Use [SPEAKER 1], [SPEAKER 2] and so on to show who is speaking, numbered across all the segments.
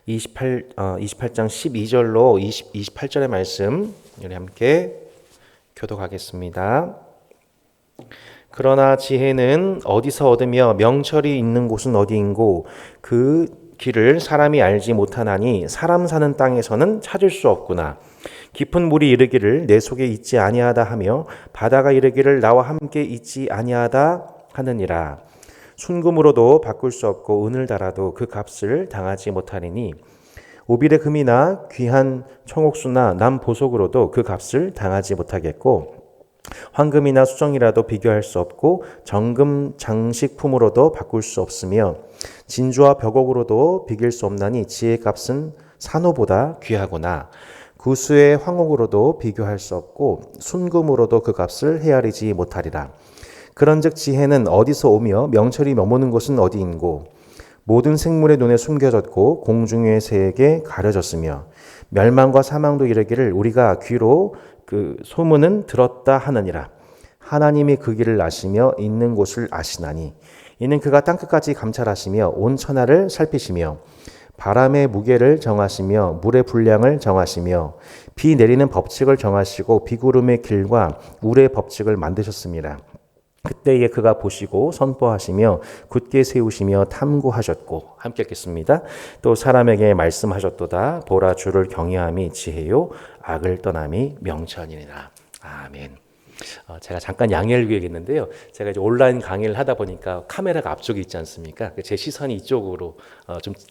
[SPEAKER 1] 28장 12절로 28절의 말씀 우리 함께 교독하겠습니다. 그러나 지혜는 어디서 얻으며 명철이 있는 곳은 어디인고 그 길을 사람이 알지 못하나니 사람 사는 땅에서는 찾을 수 없구나. 깊은 물이 이르기를 내 속에 있지 아니하다 하며 바다가 이르기를 나와 함께 있지 아니하다 하느니라. 순금으로도 바꿀 수 없고 은을 달아도 그 값을 당하지 못하리니 오빌의 금이나 귀한 청옥수나 남 보석으로도 그 값을 당하지 못하겠고 황금이나 수정이라도 비교할 수 없고 정금 장식품으로도 바꿀 수 없으며 진주와 벽옥으로도 비길 수 없나니 지혜의 값은 산호보다 귀하구나. 구수의 황옥으로도 비교할 수 없고 순금으로도 그 값을 헤아리지 못하리라. 그런즉 지혜는 어디서 오며 명철이 머무는 곳은 어디인고 모든 생물의 눈에 숨겨졌고 공중의 새에게 가려졌으며 멸망과 사망도 이르기를 우리가 귀로 그 소문은 들었다 하느니라. 하나님이 그 길을 아시며 있는 곳을 아시나니 이는 그가 땅끝까지 감찰하시며 온 천하를 살피시며 바람의 무게를 정하시며 물의 분량을 정하시며 비 내리는 법칙을 정하시고 비구름의 길과 물의 법칙을 만드셨습니다. 그때에 그가 보시고 선포하시며 굳게 세우시며 탐구하셨고 함께 읽겠습니다. 또 사람에게 말씀하셨도다. 보라 주를 경외함이 지혜요 악을 떠남이 명철이니라. 아멘. 제가 잠깐 양해를 구하겠는데요. 제가 이제 온라인 강의를 하다 보니까 카메라가 앞쪽에 있지 않습니까? 제 시선이 이쪽으로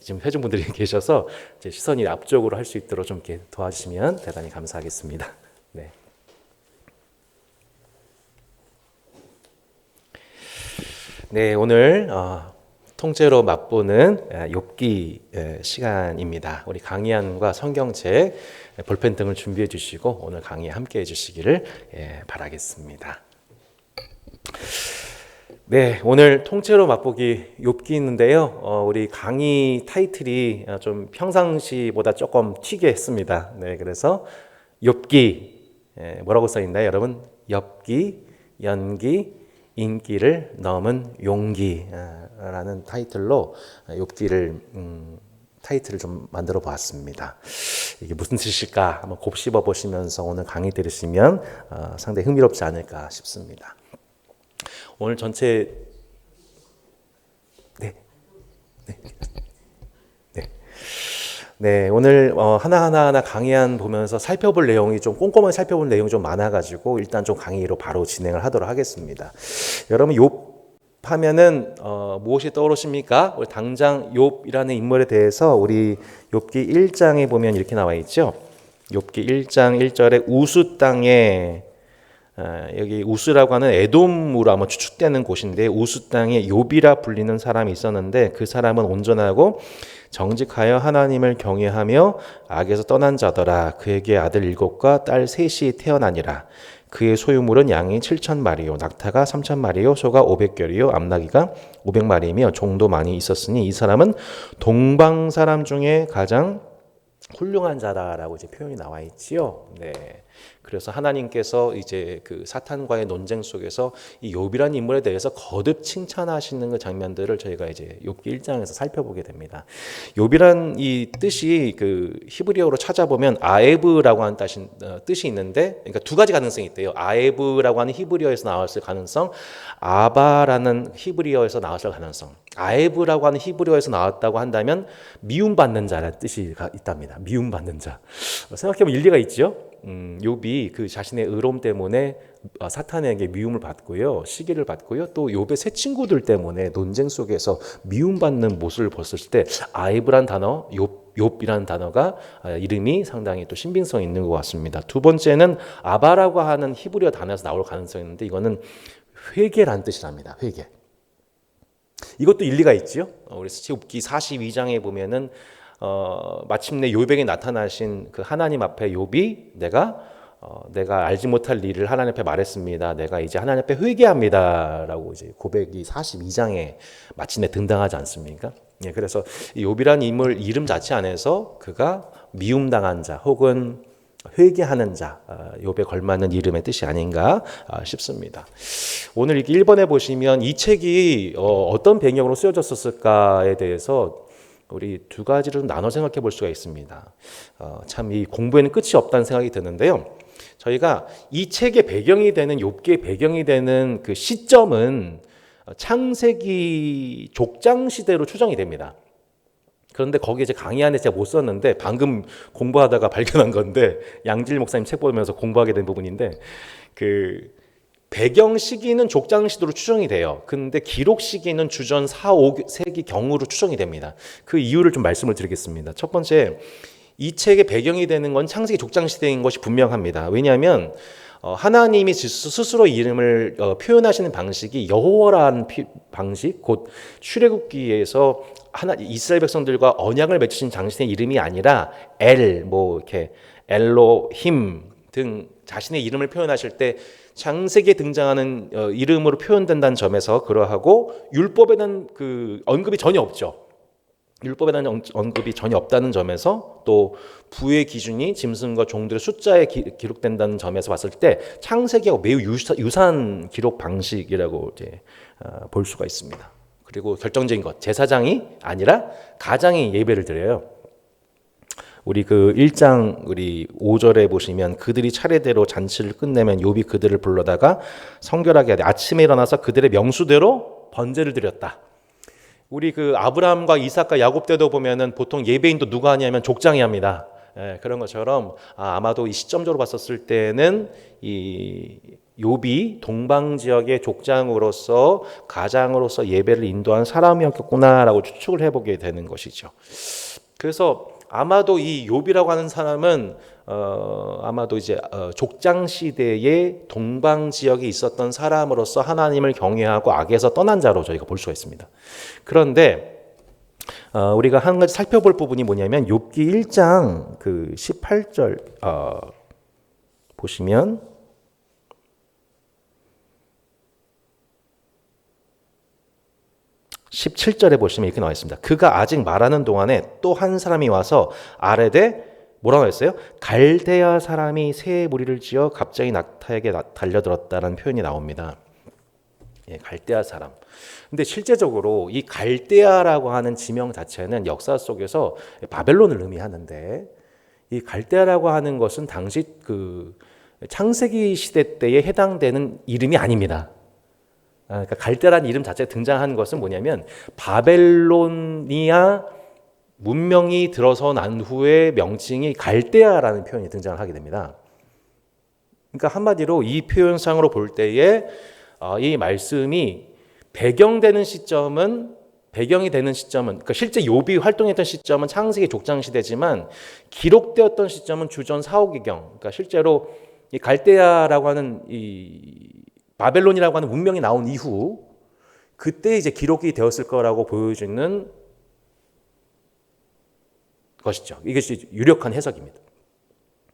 [SPEAKER 1] 지금 회중분들이 계셔서 제 시선이 앞쪽으로 할 수 있도록 좀 이렇게 도와주시면 대단히 감사하겠습니다. 네. 네, 오늘 통째로 맛보는 욥기 시간입니다. 우리 강의안과 성경책, 볼펜 등을 준비해 주시고 오늘 강의에 함께 해 주시기를 바라겠습니다. 네, 오늘 통째로 맛보기 욥기인데요. 우리 강의 타이틀이 좀 평상시보다 조금 튀게 했습니다. 네, 그래서 욥기 뭐라고 써 있나요, 여러분? 엽기, 연기, 인기를 넘은 용기라는 타이틀로 욥기를 타이틀을 좀 만들어 보았습니다. 이게 무슨 뜻일까 한번 곱씹어 보시면서 오늘 강의 들으시면 상당히 흥미롭지 않을까 싶습니다. 오늘 전체 네, 오늘 하나하나 강의안 보면서 살펴볼 내용이 좀 꼼꼼하게 살펴볼 내용이 좀 많아가지고 일단 좀 강의로 바로 진행을 하도록 하겠습니다. 여러분 욥 하면은 무엇이 떠오르십니까? 우리 당장 욥이라는 인물에 대해서 우리 욥기 1장에 보면 이렇게 나와 있죠. 욥기 1장 1절에 우스 땅에 여기 우스라고 하는 에돔으로 아마 추측되는 곳인데 우스 땅에 욥이라 불리는 사람이 있었는데 그 사람은 온전하고 정직하여 하나님을 경외하며 악에서 떠난 자더라. 그에게 아들 7과 딸 3이 태어나니라. 그의 소유물은 양이 7,000마리요 낙타가 3,000마리요 소가 500결이요 암나귀가 500마리이며 종도 많이 있었으니 이 사람은 동방 사람 중에 가장 훌륭한 자다라고 이제 표현이 나와 있지요. 네. 그래서 하나님께서 이제 그 사탄과의 논쟁 속에서 이 욥이라는 인물에 대해서 거듭 칭찬하시는 그 장면들을 저희가 이제 욥기 1장에서 살펴보게 됩니다. 욥이란 이 뜻이 그 히브리어로 찾아보면 아에브라고 하는 뜻이 있는데, 그러니까 두 가지 가능성이 있대요. 아에브라고 하는 히브리어에서 나왔을 가능성, 아바라는 히브리어에서 나왔을 가능성. 아에브라고 하는 히브리어에서 나왔다고 한다면 미움받는 자라는 뜻이 있답니다. 미움받는 자. 생각해보면 일리가 있죠. 욥이 그 자신의 의로움 때문에 사탄에게 미움을 받고요, 시기를 받고요, 또 욥의 세 친구들 때문에 논쟁 속에서 미움받는 모습을 봤을 때 아이브란 단어, 욥이라는 단어가 이름이 상당히 또 신빙성이 있는 것 같습니다. 두 번째는 아바라고 하는 히브리어 단어에서 나올 가능성이 있는데 이거는 회개라는 뜻이랍니다. 회개. 이것도 일리가 있지요. 우리 욥기 42장에 보면은 마침내 욥에게 나타나신 그 하나님 앞에 욥이 내가 알지 못할 일을 하나님 앞에 말했습니다. 내가 이제 하나님 앞에 회개합니다라고 이제 고백이 42장에 마침내 등장하지 않습니까? 예, 그래서 욥이라는 인물 이름 자체 안에서 그가 미움당한 자 혹은 회개하는 자, 욥에 걸맞는 이름의 뜻이 아닌가 싶습니다. 오늘 이렇게 1번에 보시면 이 책이 어떤 배경으로 쓰여졌을까에 대해서 우리 두 가지로 좀 나눠 생각해 볼 수가 있습니다. 참 이 공부에는 끝이 없다는 생각이 드는데요. 저희가 이 책의 배경이 되는 욥기의 배경이 되는 그 시점은 창세기 족장 시대로 추정이 됩니다. 그런데 거기에 이제 강의 안에 제가 못 썼는데 방금 공부하다가 발견한 건데 양질 목사님 책 보면서 공부하게 된 부분인데 그 배경 시기는 족장 시대로 추정이 돼요. 근데 기록 시기는 주전 4, 5세기 경으로 추정이 됩니다. 그 이유를 좀 말씀을 드리겠습니다. 첫 번째, 이 책의 배경이 되는 건 창세기 족장 시대인 것이 분명합니다. 왜냐하면 하나님이 스스로 이름을 표현하시는 방식이 여호와라는 방식, 곧 출애굽기에서 이스라엘 백성들과 언약을 맺으신 당신의 이름이 아니라 이렇게 엘로힘 등 자신의 이름을 표현하실 때 창세기에 등장하는 이름으로 표현된다는 점에서 그러하고 율법에 대한 그 언급이 전혀 없죠. 율법에 대한 언급이 전혀 없다는 점에서 또 부의 기준이 짐승과 종들의 숫자에 기록된다는 점에서 봤을 때 창세기하고 매우 유사한 기록 방식이라고 이제 볼 수가 있습니다. 그리고 결정적인 것, 제사장이 아니라 가장이 예배를 드려요. 우리 그 1장 우리 5절에 보시면 그들이 차례대로 잔치를 끝내면 욥이 그들을 불러다가 성결하게 하되 아침에 일어나서 그들의 명수대로 번제를 드렸다. 우리 그 아브라함과 이삭과 야곱 때도 보면은 보통 예배인도 누가 하냐면 족장이 합니다. 그런 것처럼 아마도 이 시점적으로 봤었을 때는 이 욥이 동방 지역의 족장으로서 가장으로서 예배를 인도한 사람이었겠구나라고 추측을 해보게 되는 것이죠. 그래서 아마도 이 욥이라고 하는 사람은 아마도 이제 족장 시대의 동방 지역에 있었던 사람으로서 하나님을 경외하고 악에서 떠난 자로 저희가 볼 수가 있습니다. 그런데 우리가 한 가지 살펴볼 부분이 뭐냐면 욥기 1장 그 18절 보시면 17절에 보시면 이렇게 나와 있습니다. 그가 아직 말하는 동안에 또 한 사람이 와서 아뢰되 뭐라고 했어요? 갈대아 사람이 새 무리를 지어 갑자기 낙타에게 달려들었다는 표현이 나옵니다. 갈대아 사람. 근데 실제적으로 이 갈대아라고 하는 지명 자체는 역사 속에서 바벨론을 의미하는데 이 갈대아라고 하는 것은 당시 그 창세기 시대 때에 해당되는 이름이 아닙니다. 그러니까 갈대라는 이름 자체가 등장한 것은 뭐냐면 바벨로니아 문명이 들어서 난 후에 명칭이 갈대아라는 표현이 등장을 하게 됩니다. 그러니까 한마디로 이 표현상으로 볼 때에 이 말씀이 배경이 되는 시점은 그러니까 실제 욥이 활동했던 시점은 창세기 족장 시대지만 기록되었던 시점은 주전 4, 5기경. 그러니까 실제로 이 갈대아라고 하는 이 바벨론이라고 하는 문명이 나온 이후 그때 이제 기록이 되었을 거라고 보여주는 것이죠. 이것이 유력한 해석입니다.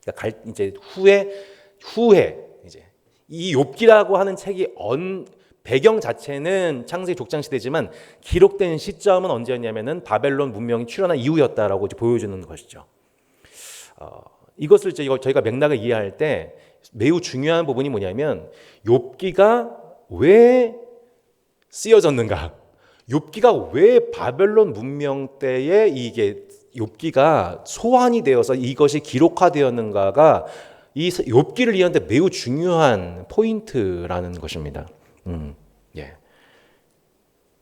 [SPEAKER 1] 그러니까 이제 후에 이제 이 욥기라고 하는 책이 배경 자체는 창세기 족장 시대지만 기록된 시점은 언제였냐면은 바벨론 문명이 출현한 이후였다라고 이제 보여주는 것이죠. 이것을 저희가 맥락을 이해할 때 매우 중요한 부분이 뭐냐면 욥기가 왜 쓰여졌는가? 욥기가 왜 바벨론 문명 때에 이게 욥기가 소환이 되어서 이것이 기록화되었는가가 이 욥기를 이해하는데 매우 중요한 포인트라는 것입니다. 예.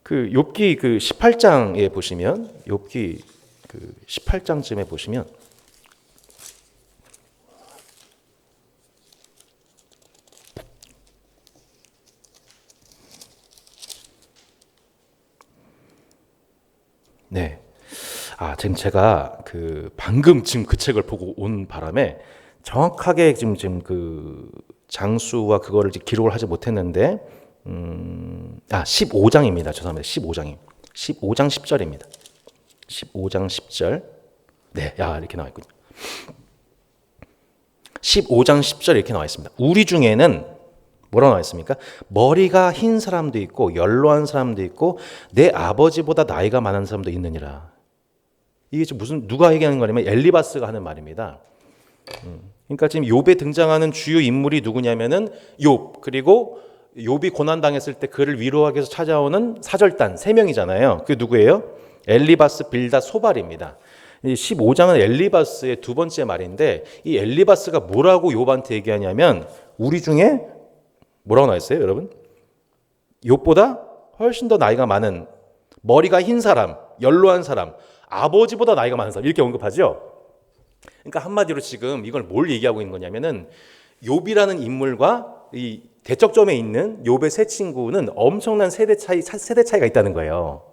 [SPEAKER 1] 그 욥기 그 18장에 보시면 욥기 그 18장쯤에 보시면 네. 지금 제가 방금 그 책을 보고 온 바람에 정확하게 지금 그 장수와 그거를 기록을 하지 못했는데 15장입니다. 죄송합니다. 15장 10절입니다. 15장 10절. 네, 이렇게 나와 있군요. 15장 10절 이렇게 나와 있습니다. 우리 중에는 뭐라고 나와 있습니까? 머리가 흰 사람도 있고 연로한 사람도 있고 내 아버지보다 나이가 많은 사람도 있느니라. 이게 누가 얘기하는 거냐면 엘리바스가 하는 말입니다. 그러니까 지금 욥에 등장하는 주요 인물이 누구냐면은 욥, 그리고 욥이 고난 당했을 때 그를 위로하기 위해서 찾아오는 사절단 3명이잖아요. 그게 누구예요? 엘리바스, 빌닷, 소발입니다. 이 15장은 엘리바스의 두 번째 말인데 이 엘리바스가 뭐라고 욥한테 얘기하냐면 우리 중에 뭐라고 나와 있어요, 여러분? 욥보다 훨씬 더 나이가 많은 머리가 흰 사람, 연로한 사람, 아버지보다 나이가 많은 사람 이렇게 언급하죠. 그러니까 한마디로 지금 이걸 뭘 얘기하고 있는 거냐면은 욥이라는 인물과 이 대척점에 있는 욥의 세 친구는 엄청난 세대 차이가 있다는 거예요.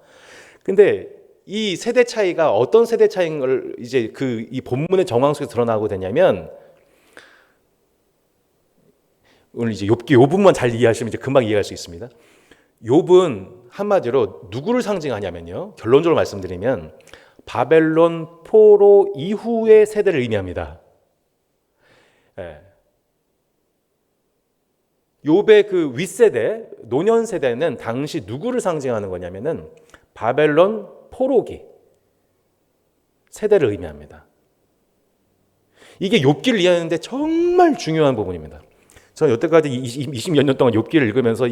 [SPEAKER 1] 근데 이 세대 차이가 어떤 세대 차이인 걸 이제 이 본문의 정황 속에 드러나고 되냐면 오늘 이제 욥기 요 부분만 잘 이해하시면 이제 금방 이해할 수 있습니다. 욥은 한마디로 누구를 상징하냐면요. 결론적으로 말씀드리면 바벨론 포로 이후의 세대를 의미합니다. 예. 욥의 그 윗세대, 노년 세대는 당시 누구를 상징하는 거냐면은 바벨론 포로기 세대를 의미합니다. 이게 욥기를 이해하는데 정말 중요한 부분입니다. 저는 여태까지 20몇 년 동안 욥기를 읽으면서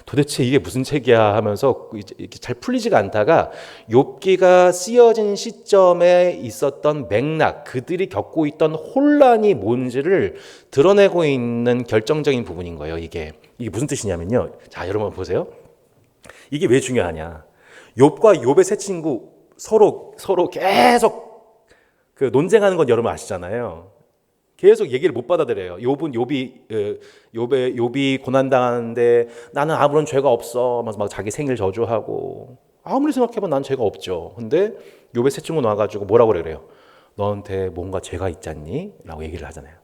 [SPEAKER 1] 도대체 이게 무슨 책이야 하면서 이렇게 잘 풀리지가 않다가 욥기가 쓰여진 시점에 있었던 맥락, 그들이 겪고 있던 혼란이 뭔지를 드러내고 있는 결정적인 부분인 거예요. 이게 무슨 뜻이냐면요. 자, 여러분 보세요. 이게 왜 중요하냐? 욥과 욥의 세 친구 서로 계속 그 논쟁하는 건 여러분 아시잖아요. 계속 얘기를 못 받아들여요. 욥이 고난당하는데 나는 아무런 죄가 없어. 막 자기 생일 저주하고 아무리 생각해보면 난 죄가 없죠. 근데 욥의 세 친구 나와가지고 뭐라고 그래요? 너한테 뭔가 죄가 있잖니? 라고 얘기를 하잖아요.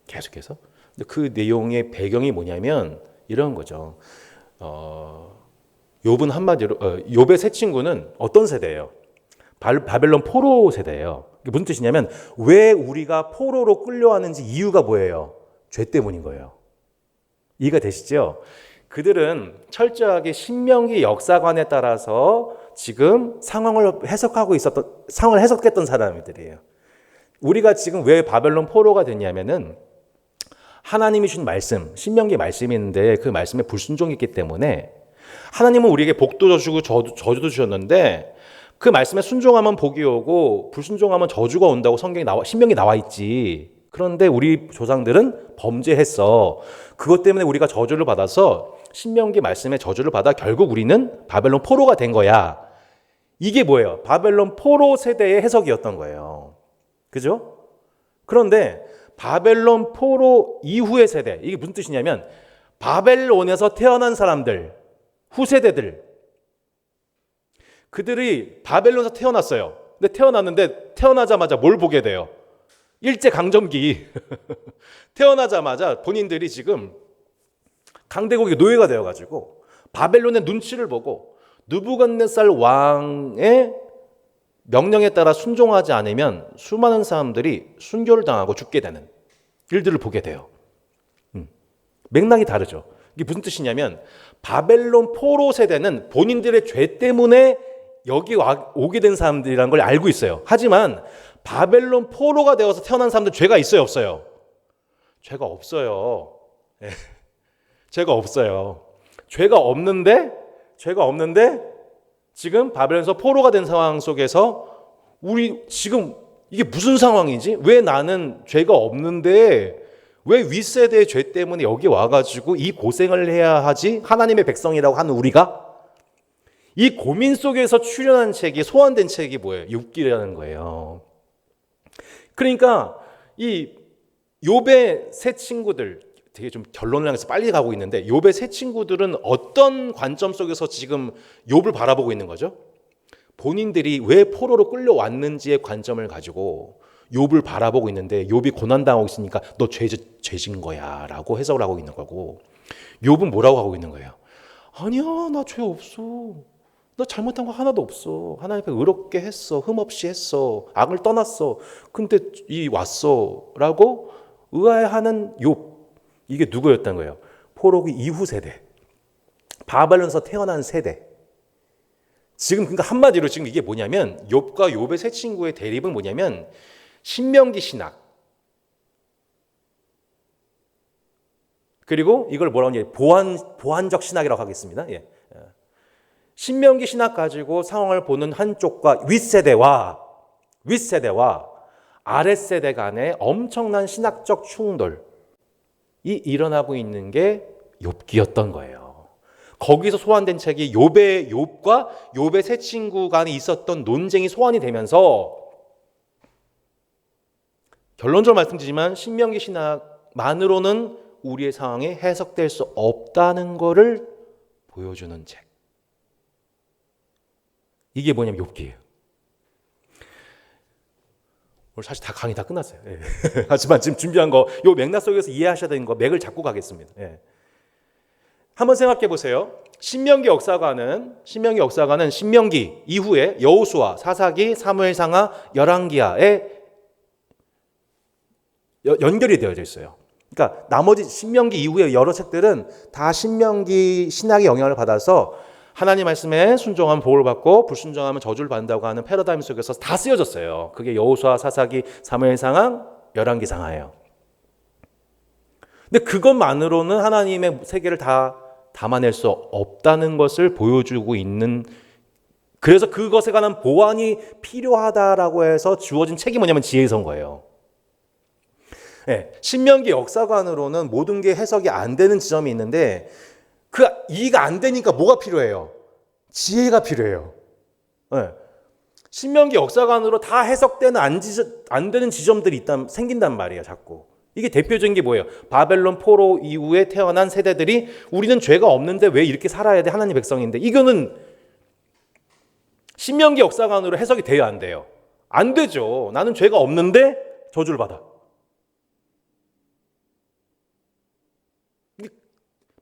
[SPEAKER 1] 계속해서. 근데 그 내용의 배경이 뭐냐면 이런 거죠. 욥은 한마디로 욥의 세 친구는 어떤 세대예요? 바벨론 포로 세대예요. 이게 무슨 뜻이냐면 왜 우리가 포로로 끌려왔는지 이유가 뭐예요? 죄 때문인 거예요. 이해가 되시죠? 그들은 철저하게 신명기 역사관에 따라서 지금 상황을 해석했던 사람들이에요. 우리가 지금 왜 바벨론 포로가 됐냐면은 하나님이 주신 말씀, 신명기 말씀이 있는데 그 말씀에 불순종했기 때문에 하나님은 우리에게 복도 주시고 저주도 주셨는데 그 말씀에 순종하면 복이 오고 불순종하면 저주가 온다고 신명기 나와 있지. 그런데 우리 조상들은 범죄했어. 그것 때문에 우리가 저주를 받아서 신명기 말씀에 저주를 받아 결국 우리는 바벨론 포로가 된 거야. 이게 뭐예요? 바벨론 포로 세대의 해석이었던 거예요. 그죠? 그런데 바벨론 포로 이후의 세대, 이게 무슨 뜻이냐면 바벨론에서 태어난 사람들, 후세대들, 그들이 바벨론에서 태어났어요. 근데 태어나자마자 뭘 보게 돼요? 일제강점기. 태어나자마자 본인들이 지금 강대국의 노예가 되어가지고 바벨론의 눈치를 보고 느부갓네살 왕의 명령에 따라 순종하지 않으면 수많은 사람들이 순교를 당하고 죽게 되는 일들을 보게 돼요. 맥락이 다르죠. 이게 무슨 뜻이냐면 바벨론 포로 세대는 본인들의 죄 때문에 여기 오게 된 사람들이라는 걸 알고 있어요. 하지만 바벨론 포로가 되어서 태어난 사람들 죄가 있어요, 없어요? 죄가 없어요. 네. 죄가 없어요. 죄가 없는데 지금 바벨론에서 포로가 된 상황 속에서 우리 지금 이게 무슨 상황이지? 왜 나는 죄가 없는데 왜 윗세대의 죄 때문에 여기 와가지고 이 고생을 해야 하지? 하나님의 백성이라고 하는 우리가? 이 고민 속에서 출현한 책이 소환된 책이 뭐예요? 욥기라는 거예요. 그러니까 이 욥의 세 친구들 되게 좀 결론을 향해서 빨리 가고 있는데 욥의 세 친구들은 어떤 관점 속에서 지금 욥을 바라보고 있는 거죠? 본인들이 왜 포로로 끌려왔는지의 관점을 가지고 욥을 바라보고 있는데 욥이 고난당하고 있으니까 너 죄진 거야 라고 해석을 하고 있는 거고 욥은 뭐라고 하고 있는 거예요? 아니야, 나 죄 없어. 너 잘못한 거 하나도 없어. 하나님 앞에 의롭게 했어. 흠없이 했어. 악을 떠났어. 근데 왔어. 라고 의아해하는 욥. 이게 누구였던 거예요? 포로기 이후 세대. 바벨론에서 태어난 세대. 지금 그러니까 한마디로 지금 이게 뭐냐면 욥과 욥의 세 친구의 대립은 뭐냐면 신명기 신학. 그리고 이걸 뭐라고 하냐? 보완적 신학이라고 하겠습니다. 예. 신명기 신학 가지고 상황을 보는 한쪽과 윗세대와 아랫세대 간의 엄청난 신학적 충돌이 일어나고 있는 게 욥기였던 거예요. 거기서 소환된 책이 욥과 욥의 세 친구 간에 있었던 논쟁이 소환이 되면서 결론적으로 말씀드리지만 신명기 신학만으로는 우리의 상황이 해석될 수 없다는 것을 보여주는 책. 이게 뭐냐면 욥기예요. 오늘 사실 다 강의 다 끝났어요. 예. 하지만 지금 준비한 거, 요 맥락 속에서 이해하셔야 되는 거 맥을 잡고 가겠습니다. 예. 한번 생각해 보세요. 신명기 역사가는 신명기 이후에 여호수아, 사사기, 사무엘상하, 열왕기하에 연결이 되어져 있어요. 그러니까 나머지 신명기 이후의 여러 책들은 다 신명기 신학의 영향을 받아서 하나님 말씀에 순종하면 복을 받고 불순종하면 저주를 받는다고 하는 패러다임 속에서 다 쓰여졌어요. 그게 여호수아, 사사기, 사무엘상하, 열왕기상하예요. 근데 그것만으로는 하나님의 세계를 다 담아낼 수 없다는 것을 보여주고 있는, 그래서 그것에 관한 보완이 필요하다라고 해서 주어진 책이 뭐냐면 지혜서인 거예요. 네, 신명기 역사관으로는 모든 게 해석이 안 되는 지점이 있는데 그 이해가 안 되니까 뭐가 필요해요? 지혜가 필요해요. 네. 신명기 역사관으로 다 해석되는 안 되는 지점들이 생긴단 말이에요. 자꾸. 이게 대표적인 게 뭐예요? 바벨론 포로 이후에 태어난 세대들이 우리는 죄가 없는데 왜 이렇게 살아야 돼? 하나님 백성인데. 이거는 신명기 역사관으로 해석이 돼요? 안 돼요? 안 되죠. 나는 죄가 없는데 저주를 받아.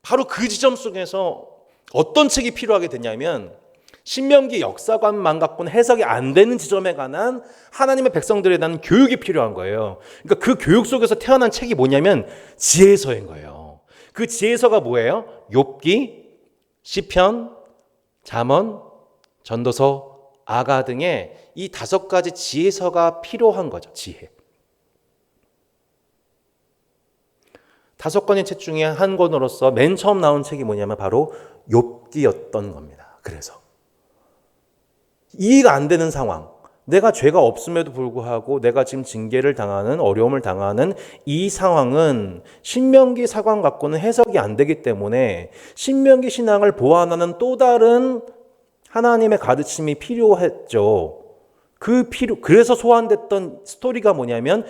[SPEAKER 1] 바로 그 지점 속에서 어떤 책이 필요하게 됐냐면 신명기 역사관만 갖고는 해석이 안 되는 지점에 관한 하나님의 백성들에 대한 교육이 필요한 거예요. 그러니까 그 교육 속에서 태어난 책이 뭐냐면 지혜서인 거예요. 그 지혜서가 뭐예요? 욥기, 시편, 잠언, 전도서, 아가 등의 이 5가지 지혜서가 필요한 거죠. 지혜. 5권의 책 중에 한 권으로서 맨 처음 나온 책이 뭐냐면 바로 욥기였던 겁니다. 그래서 이해가 안 되는 상황, 내가 죄가 없음에도 불구하고 내가 지금 징계를 당하는, 어려움을 당하는 이 상황은 신명기 사관 갖고는 해석이 안 되기 때문에 신명기 신앙을 보완하는 또 다른 하나님의 가르침이 필요했죠. 그래서 소환됐던 스토리가 뭐냐면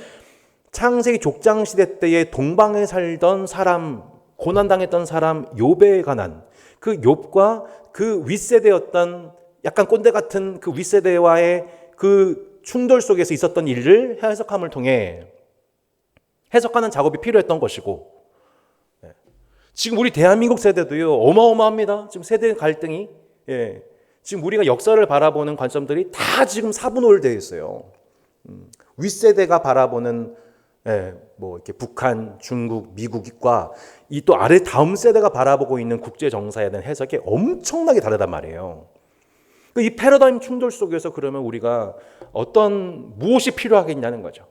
[SPEAKER 1] 창세기 족장시대 때에 동방에 살던 사람, 고난당했던 사람 욥에 관한 그 욥과 그 윗세대였던 약간 꼰대 같은 그 윗세대와의 그 충돌 속에서 있었던 일을 해석함을 통해 해석하는 작업이 필요했던 것이고, 지금 우리 대한민국 세대도요 어마어마합니다. 지금 세대 갈등이, 지금 우리가 역사를 바라보는 관점들이 다 지금 사분올되어 있어요. 윗세대가 바라보는 뭐 이렇게 북한, 중국, 미국과 이 또 아래 다음 세대가 바라보고 있는 국제 정사에 대한 해석이 엄청나게 다르단 말이에요. 이 패러다임 충돌 속에서 그러면 우리가 무엇이 필요하겠냐는 거죠.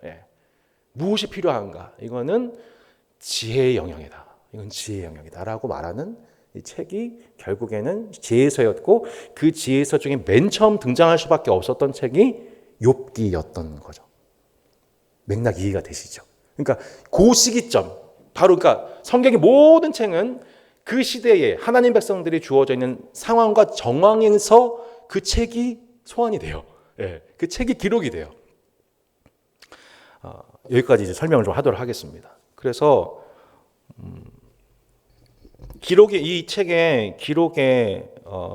[SPEAKER 1] 무엇이 필요한가? 이거는 지혜의 영역이다. 이건 지혜의 영역이다라고 말하는 이 책이 결국에는 지혜서였고, 그 지혜서 중에 맨 처음 등장할 수밖에 없었던 책이 욥기였던 거죠. 맥락 이해가 되시죠? 그러니까 그 시기점, 바로 그러니까 성경의 모든 책은 그 시대에 하나님 백성들이 주어져 있는 상황과 정황에서 그 책이 소환이 돼요. 그 책이 기록이 돼요. 여기까지 이제 설명을 좀 하도록 하겠습니다. 그래서 이 책의 기록의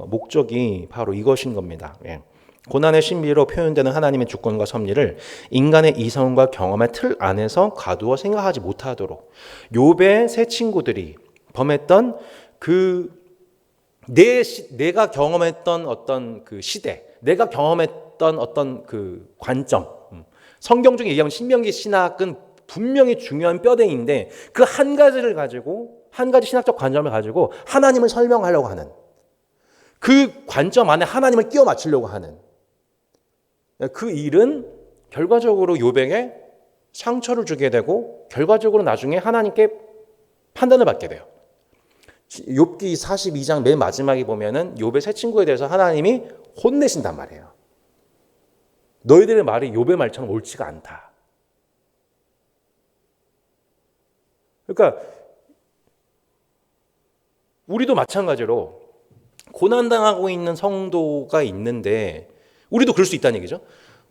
[SPEAKER 1] 목적이 바로 이것인 겁니다. 고난의 신비로 표현되는 하나님의 주권과 섭리를 인간의 이성과 경험의 틀 안에서 가두어 생각하지 못하도록 욥의 세 친구들이 범했던 내가 경험했던 어떤 그 시대, 내가 경험했던 어떤 그 관점, 성경 중에 얘기하면 신명기 신학은 분명히 중요한 뼈대인데 그 한 가지를 가지고, 한 가지 신학적 관점을 가지고 하나님을 설명하려고 하는, 그 관점 안에 하나님을 끼워 맞추려고 하는 그 일은 결과적으로 욥에게 상처를 주게 되고 결과적으로 나중에 하나님께 판단을 받게 돼요. 욥기 42장 맨 마지막에 보면은 욥의 세 친구에 대해서 하나님이 혼내신단 말이에요. 너희들의 말이 욥의 말처럼 옳지가 않다. 그러니까 우리도 마찬가지로 고난당하고 있는 성도가 있는데 우리도 그럴 수 있다는 얘기죠.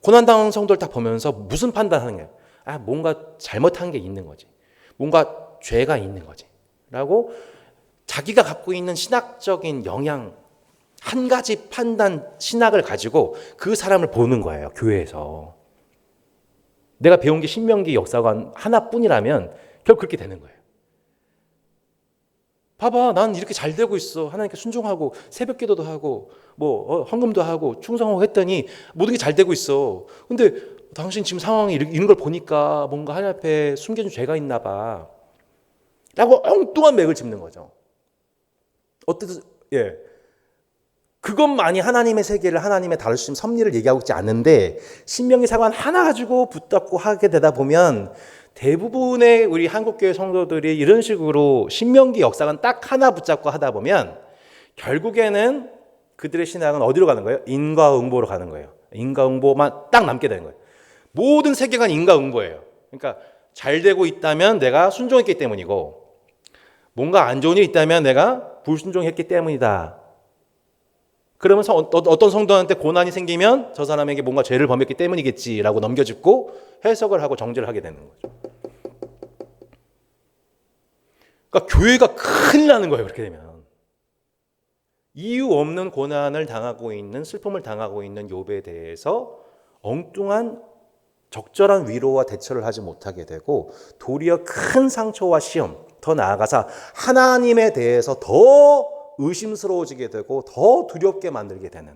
[SPEAKER 1] 고난당한 성도를 딱 보면서 무슨 판단하는 거예요? 아, 뭔가 잘못한 게 있는 거지. 뭔가 죄가 있는 거지. 라고 자기가 갖고 있는 신학적인 영향, 한 가지 판단, 신학을 가지고 그 사람을 보는 거예요. 교회에서. 내가 배운 게 신명기 역사관 하나뿐이라면 결국 그렇게 되는 거예요. 봐봐, 난 이렇게 잘 되고 있어. 하나님께 순종하고 새벽 기도도 하고 뭐 헌금도 하고 충성하고 했더니 모든 게 잘 되고 있어. 근데 당신 지금 상황이 이런 걸 보니까 뭔가 하나님 앞에 숨겨진 죄가 있나 봐. 라고 엉뚱한 맥을 짚는 거죠. 어떻게, 예. 그것만이 하나님의 세계를, 하나님의 다루심 섭리를 얘기하고 있지 않은데 신명기 사관 하나 가지고 붙잡고 하게 되다 보면 대부분의 우리 한국교회 성도들이 이런 식으로 신명기 역사관 딱 하나 붙잡고 하다 보면 결국에는 그들의 신앙은 어디로 가는 거예요? 인과응보로 가는 거예요. 인과응보만 딱 남게 되는 거예요. 모든 세계관 인과응보예요. 그러니까 잘 되고 있다면 내가 순종했기 때문이고 뭔가 안 좋은 일이 있다면 내가 불순종했기 때문이다. 그러면서 어떤 성도한테 고난이 생기면 저 사람에게 뭔가 죄를 범했기 때문이겠지라고 넘겨짚고 해석을 하고 정죄를 하게 되는 거죠. 그러니까 교회가 큰일 나는 거예요. 그렇게 되면. 이유 없는 고난을 당하고 있는, 슬픔을 당하고 있는 욥에 대해서 엉뚱한 적절한 위로와 대처를 하지 못하게 되고 도리어 큰 상처와 시험, 더 나아가서 하나님에 대해서 더 의심스러워지게 되고 더 두렵게 만들게 되는.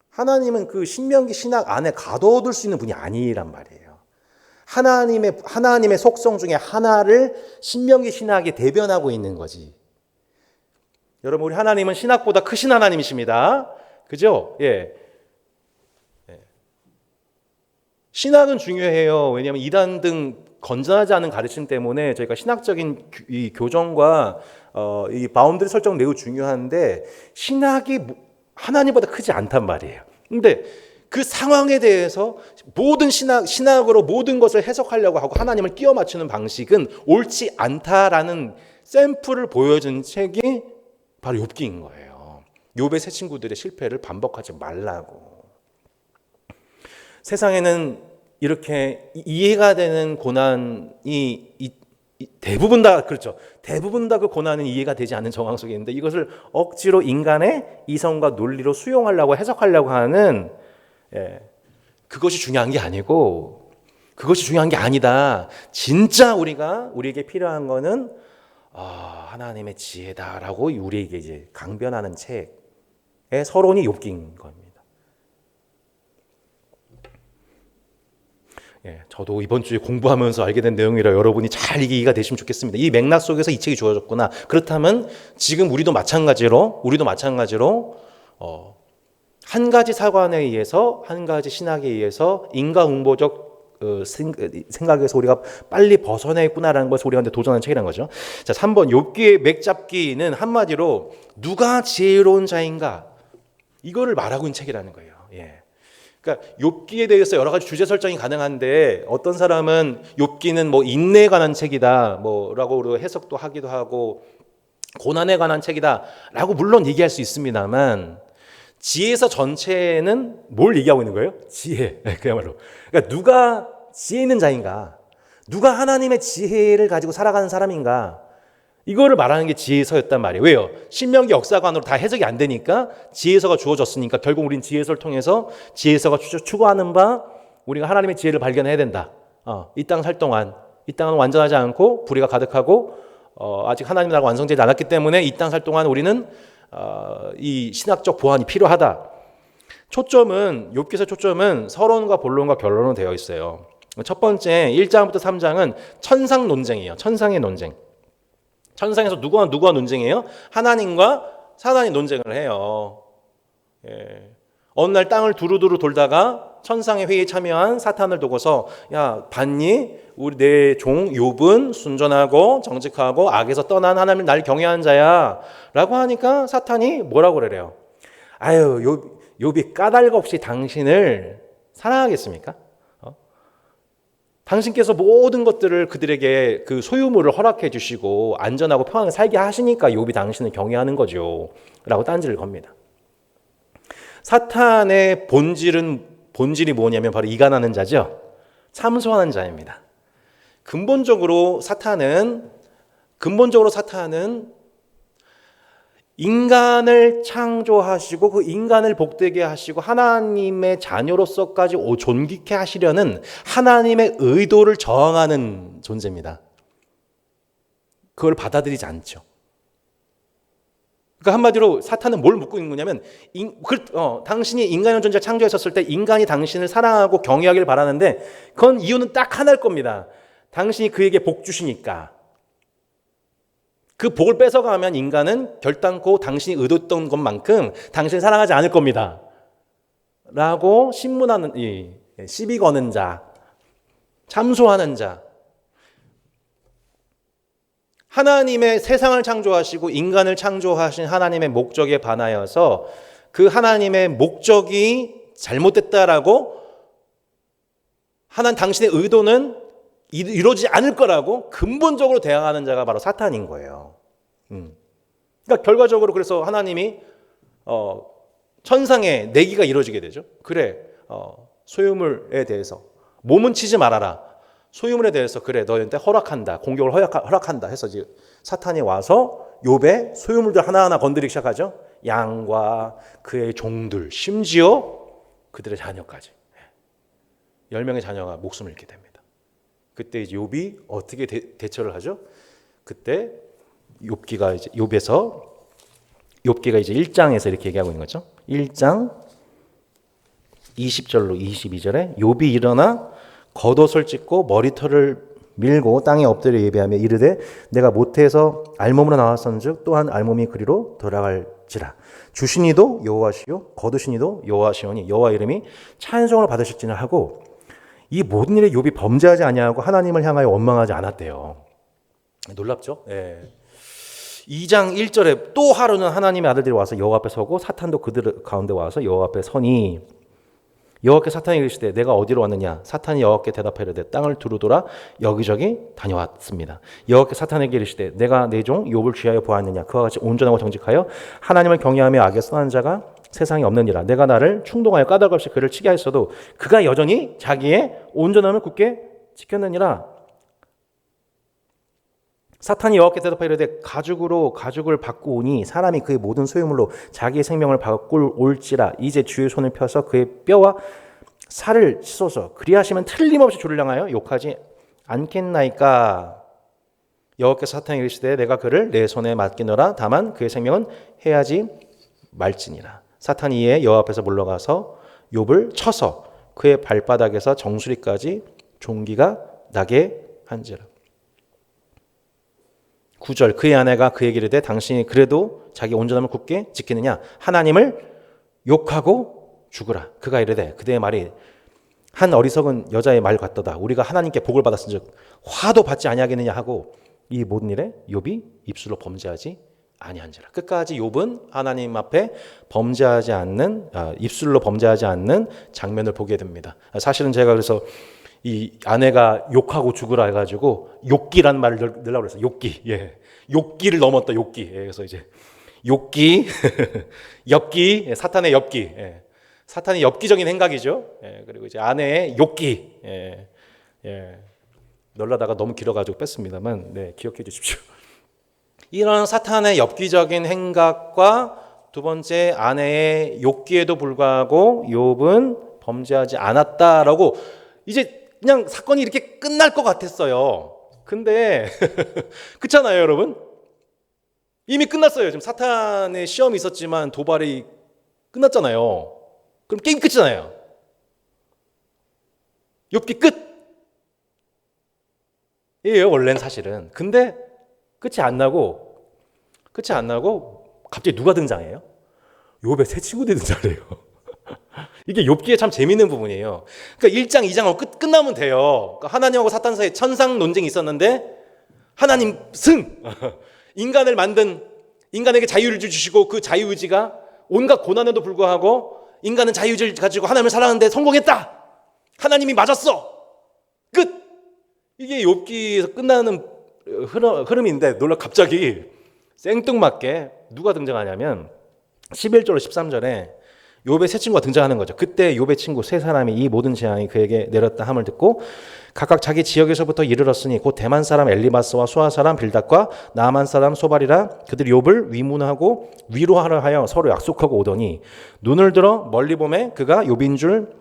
[SPEAKER 1] 하나님은 그 신명기 신학 안에 가둬둘 수 있는 분이 아니란 말이에요. 하나님의 속성 중에 하나를 신명기 신학이 대변하고 있는 거지. 여러분, 우리 하나님은 신학보다 크신 하나님이십니다. 그죠? 예. 신학은 중요해요. 왜냐하면 이단 등 건전하지 않은 가르침 때문에 저희가 신학적인 이 교정과 이 바운드리 설정 매우 중요한데 신학이 하나님보다 크지 않단 말이에요. 근데 그 상황에 대해서 모든 신학으로 모든 것을 해석하려고 하고 하나님을 끼워 맞추는 방식은 옳지 않다라는 샘플을 보여준 책이 바로 욥기인 거예요. 욥의 세 친구들의 실패를 반복하지 말라고. 세상에는 이렇게 이해가 되는 고난이 대부분 다 그렇죠. 대부분 다 그 고난은 이해가 되지 않는 정황 속에 있는데 이것을 억지로 인간의 이성과 논리로 수용하려고 해석하려고 하는 그것이 중요한 게 아니고 그것이 중요한 게 아니다. 진짜 우리에게 필요한 거는 하나님의 지혜다라고 우리에게 이제 강변하는 책의 서론이 욥기인 겁니다. 저도 이번 주에 공부하면서 알게 된 내용이라 여러분이 잘 이해가 되시면 좋겠습니다. 이 맥락 속에서 이 책이 주어졌구나. 그렇다면 지금 우리도 마찬가지로 한 가지 사관에 의해서 한 가지 신학에 의해서 인과응보적 생각에서 우리가 빨리 벗어내구나라는 것을 우리가 도전하는 책이라는 거죠. 자, 3번 욥기의 맥잡기는 한마디로 누가 지혜로운 자인가 이거를 말하고 있는 책이라는 거예요. 그러니까 욥기에 대해서 여러 가지 주제 설정이 가능한데 어떤 사람은 욥기는 뭐 인내에 관한 책이다 뭐라고 해석도 하기도 하고 고난에 관한 책이다라고 물론 얘기할 수 있습니다만 지혜서 전체는 뭘 얘기하고 있는 거예요? 지혜. 그야말로. 그러니까 누가 지혜 있는 자인가? 누가 하나님의 지혜를 가지고 살아가는 사람인가? 이거를 말하는 게 지혜서였단 말이에요. 왜요? 신명기 역사관으로 다 해석이 안 되니까 지혜서가 주어졌으니까 결국 우린 지혜서를 통해서 지혜서가 추구하는 바 우리가 하나님의 지혜를 발견해야 된다. 이 땅 살 동안 이 땅은 완전하지 않고 불의가 가득하고 아직 하나님 나라가 완성되지 않았기 때문에 이 땅 살 동안 우리는 이 신학적 보완이 필요하다. 욥기서 초점은 서론과 본론과 결론으로 되어 있어요. 첫 번째 1장부터 3장은 천상 논쟁이에요. 천상의 논쟁. 천상에서 누구와 논쟁해요? 하나님과 사단이 논쟁을 해요. 어느 날 땅을 두루두루 돌다가 천상의 회의에 참여한 사탄을 두고서 야 봤니? 우리 내 종 욥은 순전하고 정직하고 악에서 떠난 하나님을 날 경외한 자야 라고 하니까 사탄이 뭐라고 그래요? 아유 욥이 까닭 없이 당신을 사랑하겠습니까? 당신께서 모든 것들을 그들에게 그 소유물을 허락해 주시고 안전하고 평안하게 살게 하시니까 욥이 당신을 경외하는 거죠 라고 딴지를 겁니다. 사탄의 본질이 뭐냐면 바로 이간하는 자죠. 참소하는 자입니다. 근본적으로 사탄은 인간을 창조하시고 그 인간을 복되게 하시고 하나님의 자녀로서까지 존귀케 하시려는 하나님의 의도를 저항하는 존재입니다. 그걸 받아들이지 않죠. 그러니까 한마디로 사탄은 뭘 묻고 있는 거냐면 당신이 인간의 존재를 창조했었을 때 인간이 당신을 사랑하고 경외하기를 바라는데 그건 이유는 딱 하나일 겁니다. 당신이 그에게 복 주시니까. 그 복을 뺏어가면 인간은 결단코 당신이 의도했던 것만큼 당신을 사랑하지 않을 겁니다. 라고 신문하는 시비 거는 자, 참소하는 자. 하나님의 세상을 창조하시고 인간을 창조하신 하나님의 목적에 반하여서 그 하나님의 목적이 잘못됐다라고 하나님 당신의 의도는 이루어지지 않을 거라고 근본적으로 대항하는 자가 바로 사탄인 거예요. 그러니까 결과적으로 그래서 하나님이 천상의 내기가 이루어지게 되죠. 그래, 소유물에 대해서 몸은 치지 말아라. 소유물에 대해서 그래 너희한테 허락한다. 공격을 허락한다 해서 이제 사탄이 와서 욥의 소유물들 하나하나 건드리기 시작하죠. 양과 그의 종들, 심지어 그들의 자녀까지. 10명의 자녀가 목숨을 잃게 됩니다. 그때 이제 욥이 어떻게 대처를 하죠? 그때 욥기가 이제 1장에서 이렇게 얘기하고 있는 거죠. 1장 20절로 22절에 욥이 일어나 겉옷을 찢고 머리털을 밀고 땅에 엎드려 예배하며 이르되 내가 모태에서 알몸으로 나왔은즉 또한 알몸이 그리로 돌아갈지라. 주신 이도 여호와시요 거두신 이도 여호와시오니 여호와 이름이 찬송을 받으실지나 하고 이 모든 일에 욥이 범죄하지 아니하고 하나님을 향하여 원망하지 않았대요. 놀랍죠? 예. 2장 1절에 또 하루는 하나님의 아들들이 와서 여호와 앞에 서고 사탄도 그들 가운데 와서 여호와 앞에 서니 여호와께 사탄이 이르시되 내가 어디로 왔느냐 사탄이 여호와께 대답하여 이르되 땅을 두루돌아 여기저기 다녀왔습니다. 여호와께 사탄에게 이르시되 내가 내 종 욥을 취하여 보았느냐 그와 같이 온전하고 정직하여 하나님을 경외하며 악에 선한 자가 세상에 없느니라. 내가 나를 충동하여 까닭 없이 그를 치게 하였어도 그가 여전히 자기의 온전함을 굳게 지켰느니라. 사탄이 여호와께 대답하여 이르되 가죽으로 가죽을 받고 오니 사람이 그의 모든 소유물로 자기의 생명을 바꿀 올지라. 이제 주의 손을 펴서 그의 뼈와 살을 씻어서 그리하시면 틀림없이 주를 향하여 욕하지 않겠나이까. 여호와께서 사탄에게 이르시되 내가 그를 내 손에 맡기노라. 다만 그의 생명은 해하지 말지니라. 사탄이 이에 여호와 앞에서 물러가서 욥을 쳐서 그의 발바닥에서 정수리까지 종기가 나게 한지라. 9절 그의 아내가 그에게 이르되 당신이 그래도 자기 온전함을 굳게 지키느냐 하나님을 욕하고 죽으라. 그가 이르되 그대의 말이 한 어리석은 여자의 말 같도다. 우리가 하나님께 복을 받았은즉 화도 받지 아니하겠느냐 하고 이 모든 일에 욥이 입술로 범죄하지 아니한지라. 끝까지 욥은 하나님 앞에 입술로 범죄하지 않는 장면을 보게 됩니다. 사실은 제가 그래서 이 아내가 욕하고 죽으라 해가지고 욕기란 말을 넣으려고 그랬어요. 욕기. 예. 욕기를 넘었다. 욕기. 예. 그래서 이제 욕기, 엽기, 예. 사탄의 엽기. 예. 사탄의 엽기적인 행각이죠. 예. 그리고 이제 아내의 욕기. 예. 예. 넣으려다가 너무 길어가지고 뺐습니다만, 네, 기억해 주십시오. 이런 사탄의 엽기적인 행각과 두 번째 아내의 욕기에도 불구하고 욥은 범죄하지 않았다라고 이제 그냥 사건이 이렇게 끝날 것 같았어요. 근데 그렇잖아요, 여러분. 이미 끝났어요. 지금 사탄의 시험이 있었지만 도발이 끝났잖아요. 그럼 게임 끝이잖아요. 욥기 끝. 이에요, 원래는 사실은. 근데 끝이 안 나고 갑자기 누가 등장해요? 욥의 새 친구들이 등장해요. 이게 욥기에 참 재밌는 부분이에요. 그러니까 1장, 2장하고 끝나면 돼요. 그러니까 하나님하고 사탄 사이에 천상 논쟁이 있었는데 하나님 승! 인간을 만든, 인간에게 자유를 주시고 그 자유의지가 온갖 고난에도 불구하고 인간은 자유의지를 가지고 하나님을 사랑하는데 성공했다! 하나님이 맞았어! 끝! 이게 욥기에서 끝나는 흐름인데 놀라 갑자기 생뚱맞게 누가 등장하냐면 11절로 13절에 욥의 세 친구가 등장하는 거죠. 그때 욥의 친구 세 사람이 이 모든 재앙이 그에게 내렸다 함을 듣고 각각 자기 지역에서부터 이르렀으니 곧 대만 사람 엘리바스와 수아 사람 빌닷과 나아만 사람 소발이라 그들이 욥을 위문하고 위로하려 하여 서로 약속하고 오더니 눈을 들어 멀리 보매 그가 욥인 줄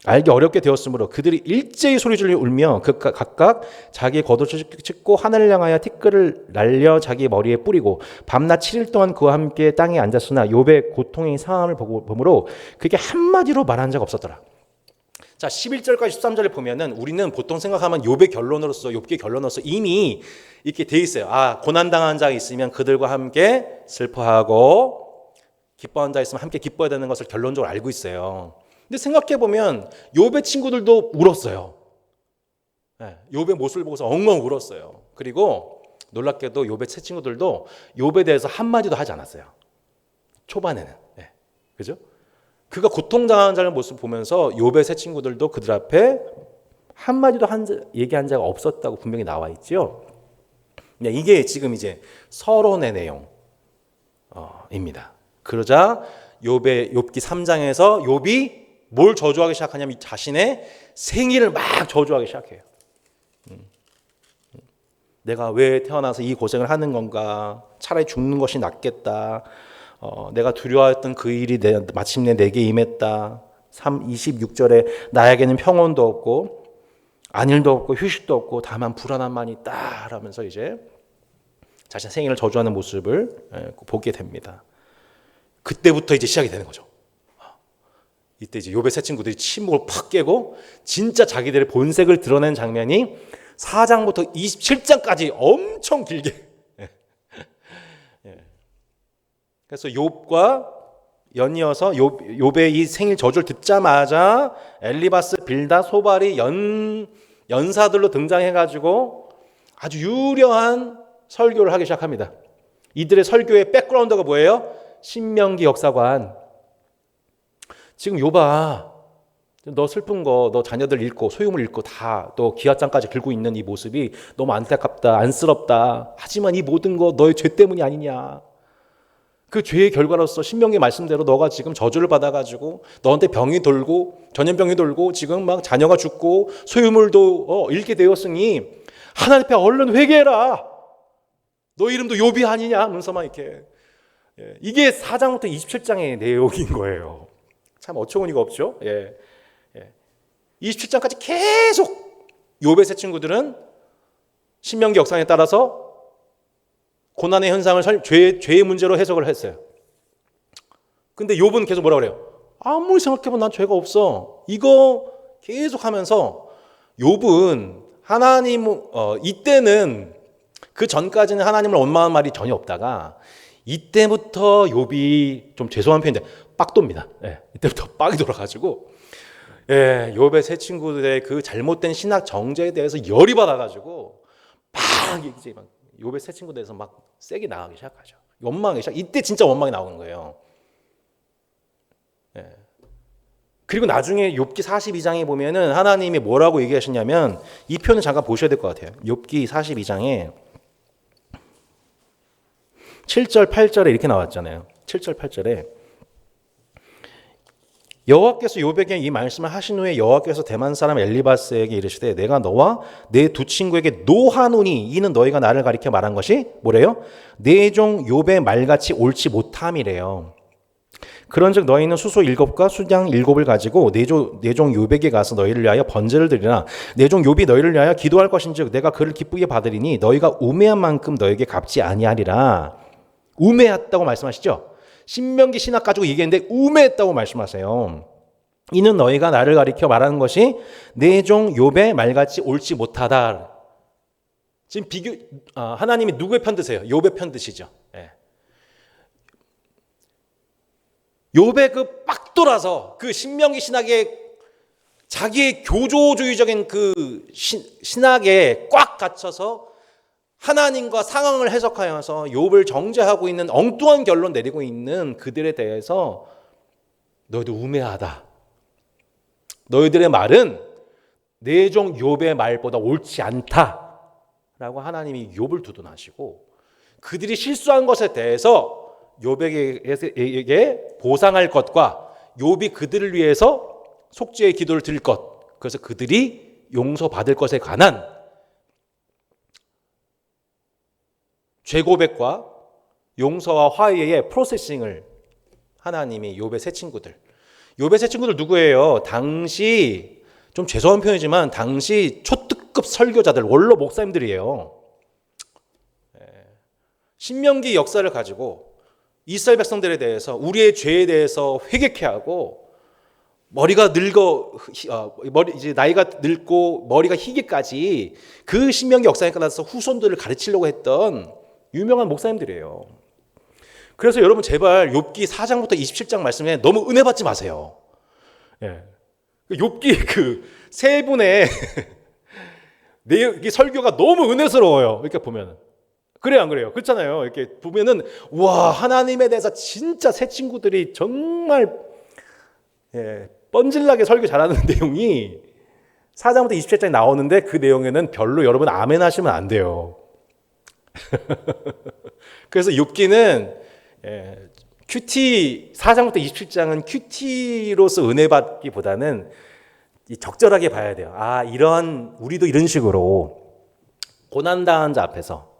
[SPEAKER 1] 알기 어렵게 되었으므로 그들이 일제히 소리질러 울며 각각 자기의 겉옷을 찢고 하늘을 향하여 티끌을 날려 자기 머리에 뿌리고 밤낮 7일 동안 그와 함께 땅에 앉았으나 욥의 고통의 상황을 보므로 그게 한마디로 말한 자가 없었더라. 자, 11절까지 13절을 보면은 우리는 보통 생각하면 욥의 결론으로서 욥기의 결론으로서 이미 이렇게 돼 있어요. 아, 고난 당한 자가 있으면 그들과 함께 슬퍼하고 기뻐한 자 있으면 함께 기뻐해야 되는 것을 결론적으로 알고 있어요. 근데 생각해 보면 욥의 친구들도 울었어요. 네, 욥의 모습을 보고서 엉엉 울었어요. 그리고 놀랍게도 욥의 세 친구들도 욥에 대해서 한마디도 하지 않았어요. 초반에는. 네, 그죠? 그가 고통당하는 자의 모습을 보면서 욥의 세 친구들도 그들 앞에 한마디도 얘기한 자가 없었다고 분명히 나와 있죠. 네, 이게 지금 이제 서론의 내용입니다. 그러자 욥기 3장에서 욥이 뭘 저주하기 시작하냐면 자신의 생일을 막 저주하기 시작해요. 내가 왜 태어나서 이 고생을 하는 건가? 차라리 죽는 것이 낫겠다. 내가 두려워했던 그 일이 마침내 내게 임했다. 26절에 나에게는 평온도 없고 안일도 없고 휴식도 없고 다만 불안함만 있다 라면서 이제 자신의 생일을 저주하는 모습을 보게 됩니다. 그때부터 이제 시작이 되는 거죠. 이때 이제 욥의 세 친구들이 침묵을 팍 깨고 진짜 자기들의 본색을 드러낸 장면이 4장부터 27장까지 엄청 길게. 그래서 욥과 연이어서 욥의 이 생일 저주를 듣자마자 엘리바스, 빌닷, 소발이 연사들로 등장해가지고 아주 유려한 설교를 하기 시작합니다. 이들의 설교의 백그라운드가 뭐예요? 신명기 역사관. 지금 욥아, 너 슬픈 거, 너 자녀들 잃고 소유물 잃고 다 또 기앗장까지 들고 있는 이 모습이 너무 안타깝다, 안쓰럽다. 하지만 이 모든 거 너의 죄 때문이 아니냐. 그 죄의 결과로서 신명기 말씀대로 너가 지금 저주를 받아가지고 너한테 병이 돌고 전염병이 돌고 지금 막 자녀가 죽고 소유물도 잃게 되었으니 하나님 앞에 얼른 회개해라. 너 이름도 욥이 아니냐 하면서 막 이렇게. 이게 4장부터 27장의 내용인 거예요. 참 어처구니가 없죠. 27장까지 계속 욥의 세 친구들은 신명기 역사에 따라서 고난의 현상을 죄의 문제로 해석을 했어요. 근데 욥은 계속 뭐라 그래요? 아무리 생각해보면 난 죄가 없어. 이거 계속 하면서 욥은 이때는 그 전까지는 하나님을 원망한 말이 전혀 없다가 이때부터 욥이 좀 죄송한 표현인데 빡돕니다. 이때부터 빡이 돌아가지고 욥의 세 친구들의 그 잘못된 신학 정죄에 대해서 열이 받아가지고 막 이제 막 욥의 세 친구들에서 막 세게 나가기 시작하죠. 원망하기 시작. 이때 진짜 원망이 나오는 거예요. 그리고 나중에 욥기 42장에 보면은 하나님이 뭐라고 얘기하시냐면 이 표현을 잠깐 보셔야 될 것 같아요. 욥기 42장에 7절 8절에 이렇게 나왔잖아요. 7절 8절에 여호와께서 욥에게 이 말씀을 하신 후에 여호와께서 대만 사람 엘리바스에게 이르시되 내가 너와 내 두 친구에게 노하노니 이는 너희가 나를 가리켜 말한 것이 뭐래요? 내 종 욥의 말같이 옳지 못함이래요. 그런즉 너희는 수소 7과 수장 7을 가지고 내 종 욥에게 가서 너희를 위하여 번제를 드리나 내 종 욥이 너희를 위하여 기도할 것인즉 내가 그를 기쁘게 받으리니 너희가 우매한 만큼 너에게 갚지 아니하리라. 우매했다고 말씀하시죠? 신명기 신학 가지고 얘기했는데 우매했다고 말씀하세요. 이는 너희가 나를 가리켜 말하는 것이 내 종 욥의 말같이 옳지 못하다. 지금 하나님이 누구의 편 드세요? 욥의 편 드시죠. 욥의 그 빡 돌아서 그 신명기 신학의 자기의 교조주의적인 그 신학에 꽉 갇혀서 하나님과 상황을 해석하여서 욥을 정죄하고 있는 엉뚱한 결론 내리고 있는 그들에 대해서 너희들 우매하다. 너희들의 말은 내 종 욥의 말보다 옳지 않다라고 하나님이 욥을 두둔하시고 그들이 실수한 것에 대해서 욥에게 보상할 것과 욥이 그들을 위해서 속죄의 기도를 드릴 것, 그래서 그들이 용서받을 것에 관한 죄고백과 용서와 화해의 프로세싱을 하나님이 욥의 세 친구들, 욥의 세 친구들 누구예요? 당시 좀 죄송한 표현이지만 당시 초특급 설교자들, 원로 목사님들이에요. 신명기 역사를 가지고 이스라엘 백성들에 대해서 우리의 죄에 대해서 회개케 하고 머리가 이제 나이가 늙고 머리가 희게까지 그 신명기 역사에 따라서 후손들을 가르치려고 했던 유명한 목사님들이에요. 그래서 여러분 제발 욥기 4장부터 27장 말씀에 너무 은혜 받지 마세요. 욥기 그 세 분의 이 설교가 너무 은혜스러워요. 이렇게 보면 그래요, 안 그래요? 그렇잖아요. 이렇게 보면은 와, 하나님에 대해서 진짜 새 친구들이 정말 뻔질나게 설교 잘하는 내용이 4장부터 27장에 나오는데 그 내용에는 별로 여러분 아멘 하시면 안 돼요. 그래서 욥기는 큐티 4장부터 27장은 큐티로서 은혜 받기보다는 적절하게 봐야 돼요. 아, 우리도 이런 식으로 고난당한 자 앞에서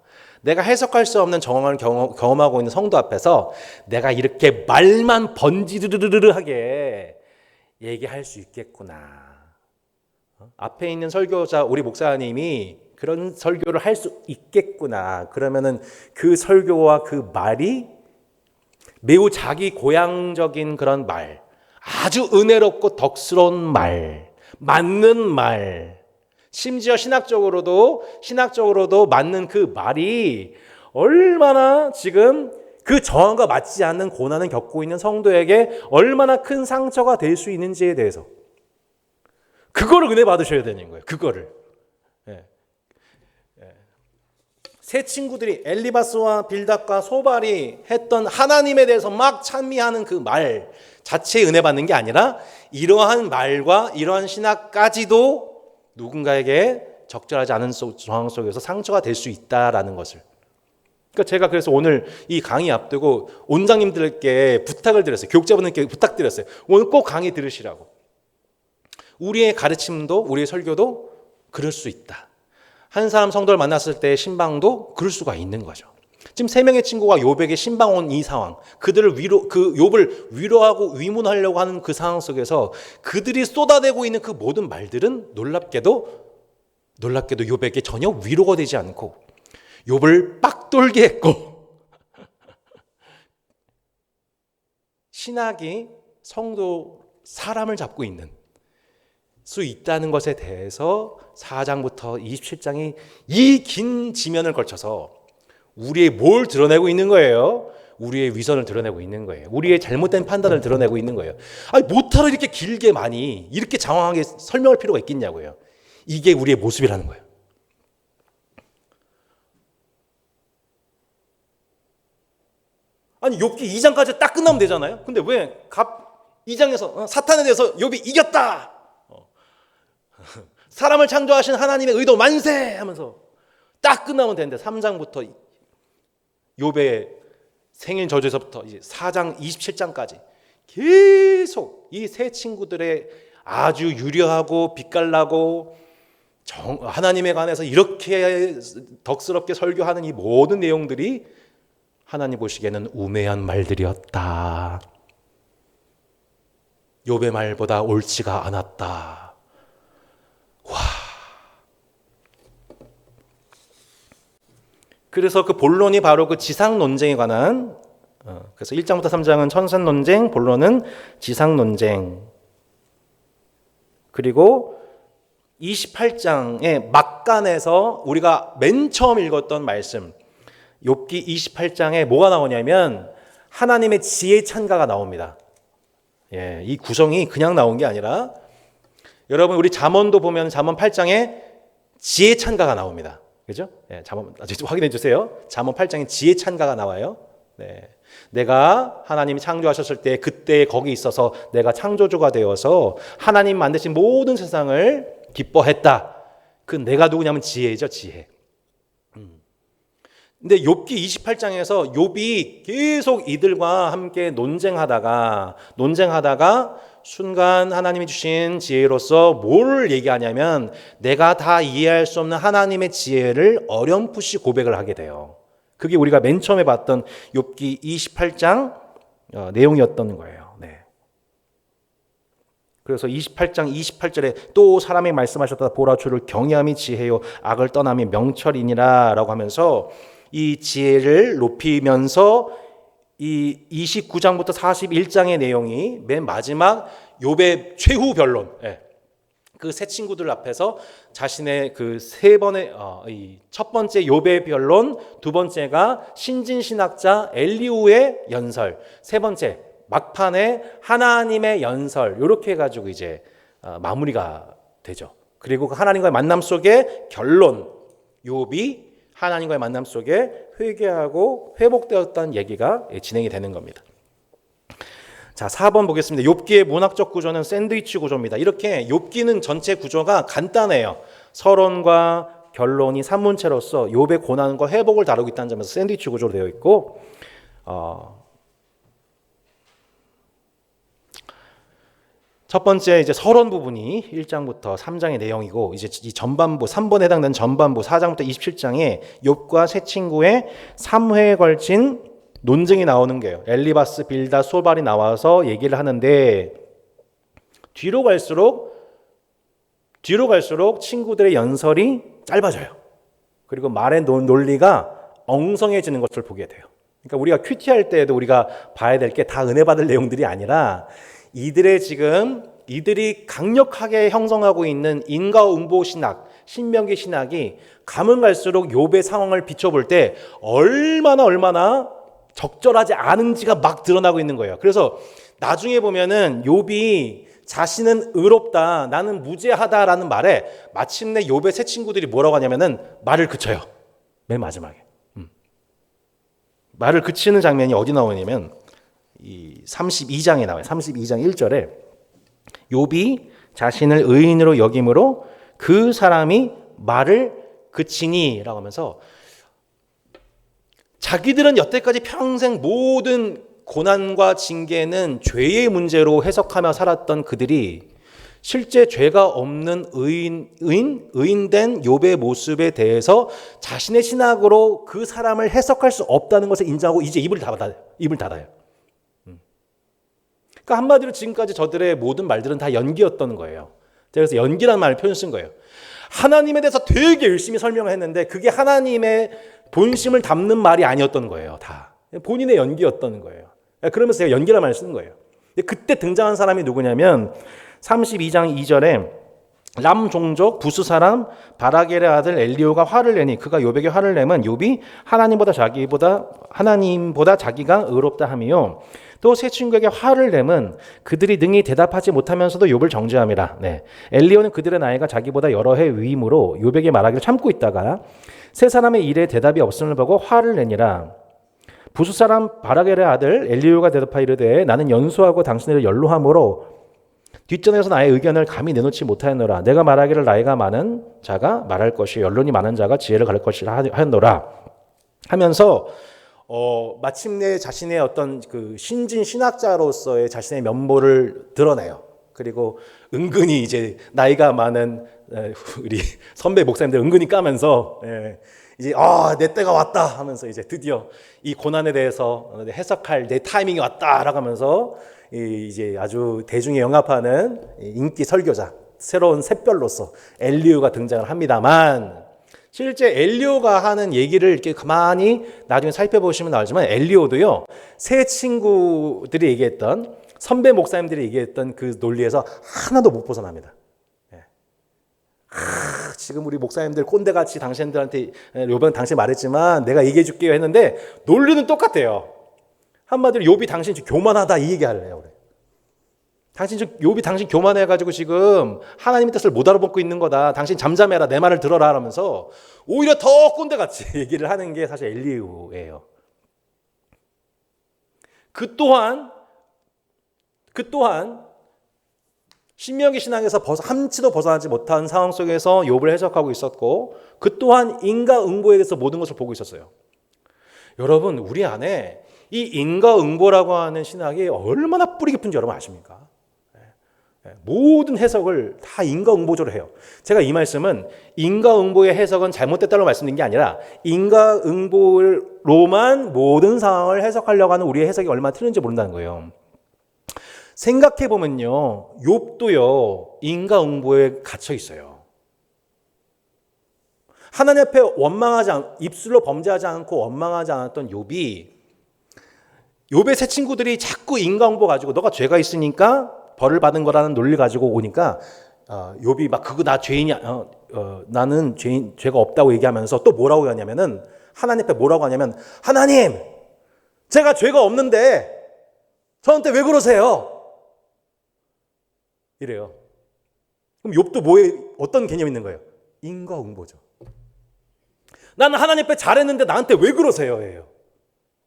[SPEAKER 1] 내가 해석할 수 없는 정황을 경험하고 있는 성도 앞에서 내가 이렇게 말만 번지르르르하게 얘기할 수 있겠구나. 앞에 있는 설교자 우리 목사님이 그런 설교를 할 수 있겠구나. 그러면은 그 설교와 그 말이 매우 자기 고향적인 그런 말, 아주 은혜롭고 덕스러운 말, 맞는 말, 심지어 신학적으로도 맞는 그 말이 얼마나 지금 그 정황과 맞지 않는 고난을 겪고 있는 성도에게 얼마나 큰 상처가 될 수 있는지에 대해서 그거를 은혜 받으셔야 되는 거예요. 그거를. 세 친구들이 엘리바스와 빌닷과 소발이 했던 하나님에 대해서 막 찬미하는 그 말 자체에 은혜 받는 게 아니라 이러한 말과 이러한 신학까지도 누군가에게 적절하지 않은 상황 속에서 상처가 될 수 있다라는 것을. 그러니까 제가 그래서 오늘 이 강의 앞두고 원장님들께 부탁을 드렸어요. 교육자분들께 부탁드렸어요. 오늘 꼭 강의 들으시라고. 우리의 가르침도 우리의 설교도 그럴 수 있다. 한 사람 성도를 만났을 때의 신방도 그럴 수가 있는 거죠. 지금 세 명의 친구가 욥에게 신방 온 이 상황, 그들을 욥을 위로하고 위문하려고 하는 그 상황 속에서 그들이 쏟아내고 있는 그 모든 말들은 놀랍게도 욥에게 전혀 위로가 되지 않고 욥을 빡돌게 했고 신학이 성도 사람을 잡고 있는 수 있다는 것에 대해서 4장부터 27장이 이 긴 지면을 걸쳐서 우리의 뭘 드러내고 있는 거예요? 우리의 위선을 드러내고 있는 거예요. 우리의 잘못된 판단을 드러내고 있는 거예요. 아니, 못하러 이렇게 길게 많이 이렇게 장황하게 설명할 필요가 있겠냐고요. 이게 우리의 모습이라는 거예요. 아니, 욥기 2장까지 딱 끝나면 되잖아요. 근데 왜 2장에서 사탄에 대해서 욥이 이겼다, 사람을 창조하신 하나님의 의도 만세 하면서 딱 끝나면 되는데 3장부터 욥의 생일 저주에서부터 이제 4장 27장까지 계속 이 세 친구들의 아주 유려하고 빛깔나고 하나님에 관해서 이렇게 덕스럽게 설교하는 이 모든 내용들이 하나님 보시기에는 우매한 말들이었다. 욥의 말보다 옳지가 않았다. 와. 그래서 그 본론이 바로 그 지상 논쟁에 관한, 그래서 1장부터 3장은 천선 논쟁, 본론은 지상 논쟁. 그리고 28장의 막간에서 우리가 맨 처음 읽었던 말씀, 욥기 28장에 뭐가 나오냐면 하나님의 지혜 찬가가 나옵니다. 예, 이 구성이 그냥 나온 게 아니라 여러분 우리 잠언도 보면 잠언 8장에 지혜 찬가가 나옵니다. 그죠? 예, 잠언 확인해 주세요. 잠언 8장에 지혜 찬가가 나와요. 네. 내가 하나님이 창조하셨을 때 그때 거기 있어서 내가 창조주가 되어서 하나님 만드신 모든 세상을 기뻐했다. 그 내가 누구냐면 지혜죠, 지혜. 근데 욥기 28장에서 욥이 계속 이들과 함께 논쟁하다가 순간 하나님이 주신 지혜로서 뭘 얘기하냐면 내가 다 이해할 수 없는 하나님의 지혜를 어렴풋이 고백을 하게 돼요. 그게 우리가 맨 처음에 봤던 욥기 28장 내용이었던 거예요. 네. 그래서 28장 28절에 또 사람이 말씀하셨다. 보라 주를 경외함이 지혜요 악을 떠남이 명철이니라 라고 하면서 이 지혜를 높이면서 이 29장부터 41장의 내용이 맨 마지막 욥의 최후 변론, 그 세 친구들 앞에서 자신의 그 세 번의 첫 번째 욥의 변론, 두 번째가 신진 신학자 엘리후의 연설, 세 번째 막판에 하나님의 연설, 이렇게 해가지고 이제 마무리가 되죠. 그리고 그 하나님과의 만남 속에 결론, 욥이 하나님과의 만남 속에 회개하고 회복되었다는 얘기가 진행이 되는 겁니다. 자, 4번 보겠습니다. 욥기의 문학적 구조는 샌드위치 구조입니다. 이렇게 욥기는 전체 구조가 간단해요. 서론과 결론이 산문체로서 욥의 고난과 회복을 다루고 있다는 점에서 샌드위치 구조로 되어 있고, 첫 번째 이제 서론 부분이 1장부터 3장의 내용이고, 이제 이 전반부 3번에 해당되는 전반부 4장부터 27장에 욥과 세 친구의 3회에 걸친 논쟁이 나오는 거예요. 엘리바스, 빌다, 소발이 나와서 얘기를 하는데 뒤로 갈수록 친구들의 연설이 짧아져요. 그리고 말의 논리가 엉성해지는 것을 보게 돼요. 그러니까 우리가 큐티할 때에도 우리가 봐야 될 게 다 은혜 받을 내용들이 아니라 이들이 강력하게 형성하고 있는 인과응보 신학, 신명기 신학이 가면 갈수록 욥의 상황을 비춰볼 때 얼마나 적절하지 않은지가 막 드러나고 있는 거예요. 그래서 나중에 보면은 욥이 자신은 의롭다, 나는 무죄하다라는 말에 마침내 욥의 세 친구들이 뭐라고 하냐면은 말을 그쳐요. 맨 마지막에. 말을 그치는 장면이 어디 나오냐면 이 32장에 나와요. 32장 1절에 욥이 자신을 의인으로 여김으로 그 사람이 말을 그치니라고 하면서 자기들은 여태까지 평생 모든 고난과 징계는 죄의 문제로 해석하며 살았던 그들이 실제 죄가 없는 의인된 욥의 모습에 대해서 자신의 신학으로 그 사람을 해석할 수 없다는 것을 인정하고 이제 입을 닫아요. 그러니까 한마디로 지금까지 저들의 모든 말들은 다 연기였던 거예요. 그래서 연기라는 말을 표현 쓴 거예요. 하나님에 대해서 되게 열심히 설명했는데 그게 하나님의 본심을 담는 말이 아니었던 거예요. 다 본인의 연기였던 거예요. 그러면서 제가 연기라는 말을 쓴 거예요. 그때 등장한 사람이 누구냐면 32장 2절에 람 종족 부스 사람 바라겔의 아들 엘리오가 화를 내니 그가 욥에게 화를 내면 욥이 하나님보다 자기가 의롭다 하며 또 세 친구에게 화를 내면 그들이 능히 대답하지 못하면서도 욥을 정죄함이라. 네. 엘리오는 그들의 나이가 자기보다 여러 해 위임으로 욥에게 말하기를 참고 있다가 세 사람의 일에 대답이 없음을 보고 화를 내니라. 부스 사람 바라겔의 아들 엘리오가 대답하이르되 나는 연소하고 당신을 연로함으로 뒷전에서 나의 의견을 감히 내놓지 못하였노라. 내가 말하기를 나이가 많은 자가 말할 것이요 연론이 많은 자가 지혜를 가를 것이라 하였노라 하면서 마침내 자신의 어떤 그 신진 신학자로서의 자신의 면모를 드러내요. 그리고 은근히 이제 나이가 많은 우리 선배 목사님들 은근히 까면서 이제 내 때가 왔다 하면서 이제 드디어 이 고난에 대해서 해석할 내 타이밍이 왔다라고 하면서 이제 아주 대중에 영합하는 인기 설교자, 새로운 샛별로서 엘리오가 등장을 합니다만 실제 엘리오가 하는 얘기를 이렇게 가만히 나중에 살펴보시면 나오지만 엘리오도요 세 친구들이 얘기했던 선배 목사님들이 얘기했던 그 논리에서 하나도 못 벗어납니다. 지금 우리 목사님들 꼰대같이 당신들한테 요번 당신 말했지만 내가 얘기해 줄게요 했는데 논리는 똑같아요. 한마디로 욥이 당신 교만하다 이 얘기할래요. 욥이 당신 교만해가지고 지금 하나님의 뜻을 못 알아먹고 있는 거다. 당신 잠잠해라. 내 말을 들어라. 하면서 오히려 더 꼰대같이 얘기를 하는 게 사실 엘리후예요. 그 또한 신명기 신앙에서 한치도 벗어나지 못한 상황 속에서 욥을 해석하고 있었고, 그 또한 인과응보에 대해서 모든 것을 보고 있었어요. 여러분, 우리 안에 이 인과응보라고 하는 신학이 얼마나 뿌리 깊은지 여러분 아십니까? 모든 해석을 다 인과응보적으로 해요. 제가 이 말씀은 인과응보의 해석은 잘못됐다고 말씀드린 게 아니라 인과응보로만 모든 상황을 해석하려고 하는 우리의 해석이 얼마나 틀린지 모른다는 거예요. 생각해보면요, 욥도요 인과응보에 갇혀 있어요. 하나님 앞에 입술로 범죄하지 않고 원망하지 않았던 욥의 새 친구들이 자꾸 인과응보 가지고 너가 죄가 있으니까 벌을 받은 거라는 논리 가지고 오니까 욥이 막 그거 나 죄인이야, 나는 죄가 없다고 얘기하면서 또 뭐라고 하냐면은 하나님 앞에 뭐라고 하냐면, 하나님, 제가 죄가 없는데 저한테 왜 그러세요? 이래요. 그럼 욥도 어떤 개념이 있는 거예요? 인과응보죠. 나는 하나님 앞에 잘했는데 나한테 왜 그러세요? 예요.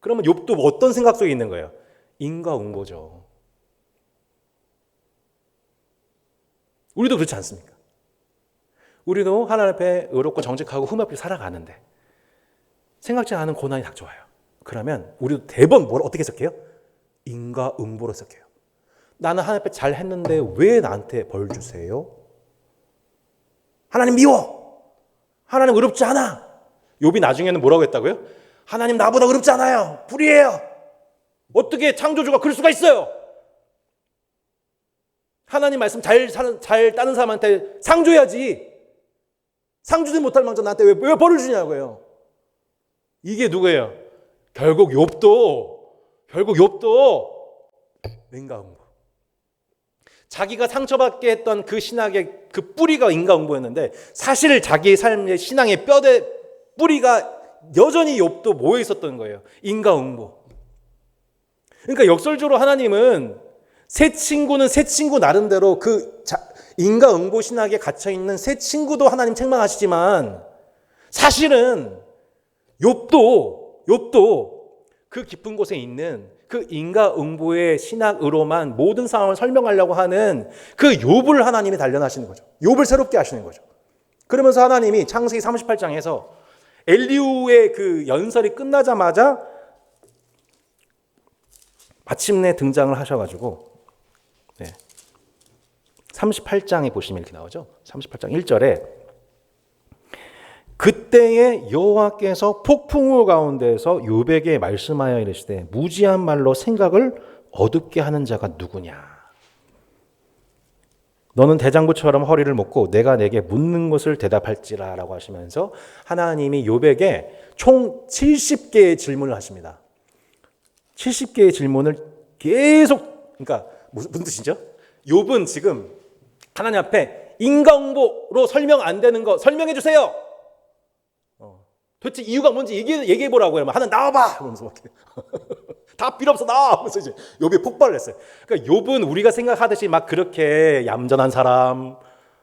[SPEAKER 1] 그러면 욥도 어떤 생각 속에 있는 거예요? 인과응보죠. 우리도 그렇지 않습니까? 우리도 하나님 앞에 의롭고 정직하고 흠없이 살아가는데 생각지 않은 고난이 닥쳐와요. 그러면 우리도 대번 어떻게 해석해요? 인과응보로 해석해요. 나는 하나님 앞에 잘 했는데 왜 나한테 벌 주세요? 하나님 미워. 하나님 의롭지 않아. 욥이 나중에는 뭐라고 했다고요? 하나님 나보다 의롭지 않아요. 불의해요. 어떻게 창조주가 그럴 수가 있어요? 하나님 말씀 잘 따는 사람한테 상 줘야지. 상 주지 못할 망정 나한테 왜 벌을 주냐고요. 이게 누구예요? 결국 욥도 인과응보. 자기가 상처받게 했던 그 신학의 그 뿌리가 인과응보였는데, 사실 자기의 삶의 신앙의 뿌리가 여전히 욥도 모여 있었던 거예요. 인과응보. 그러니까 역설적으로 하나님은 새 친구는 새 친구 나름대로 그 인과응보 신학에 갇혀있는 새 친구도 하나님 책망하시지만, 사실은 욥도 그 깊은 곳에 있는 그 인과응보의 신학으로만 모든 상황을 설명하려고 하는 그 욥을 하나님이 단련하시는 거죠. 욥을 새롭게 하시는 거죠. 그러면서 하나님이 창세기 38장에서 엘리후의 그 연설이 끝나자마자 마침내 등장을 하셔가지고 38장에 보시면 이렇게 나오죠. 38장 1절에 그때에 여호와께서 폭풍우 가운데서 욥에게 말씀하여 이르시되 무지한 말로 생각을 어둡게 하는 자가 누구냐. 너는 대장부처럼 허리를 묶고 내가 내게 묻는 것을 대답할지라 라고 하시면서 하나님이 욥에게 총 70개의 질문을 하십니다. 70개의 질문을 계속, 그러니까 무슨 뜻이죠? 욥은 지금 하나님 앞에 인과응보로 설명 안 되는 거 설명해 주세요. 도대체 이유가 뭔지 얘기해 보라고 하면 하나님 나와봐. 그러면서 다 필요 없어 나와. 하면서 이제 욥이 폭발을 했어요. 그러니까 욥은 우리가 생각하듯이 막 그렇게 얌전한 사람,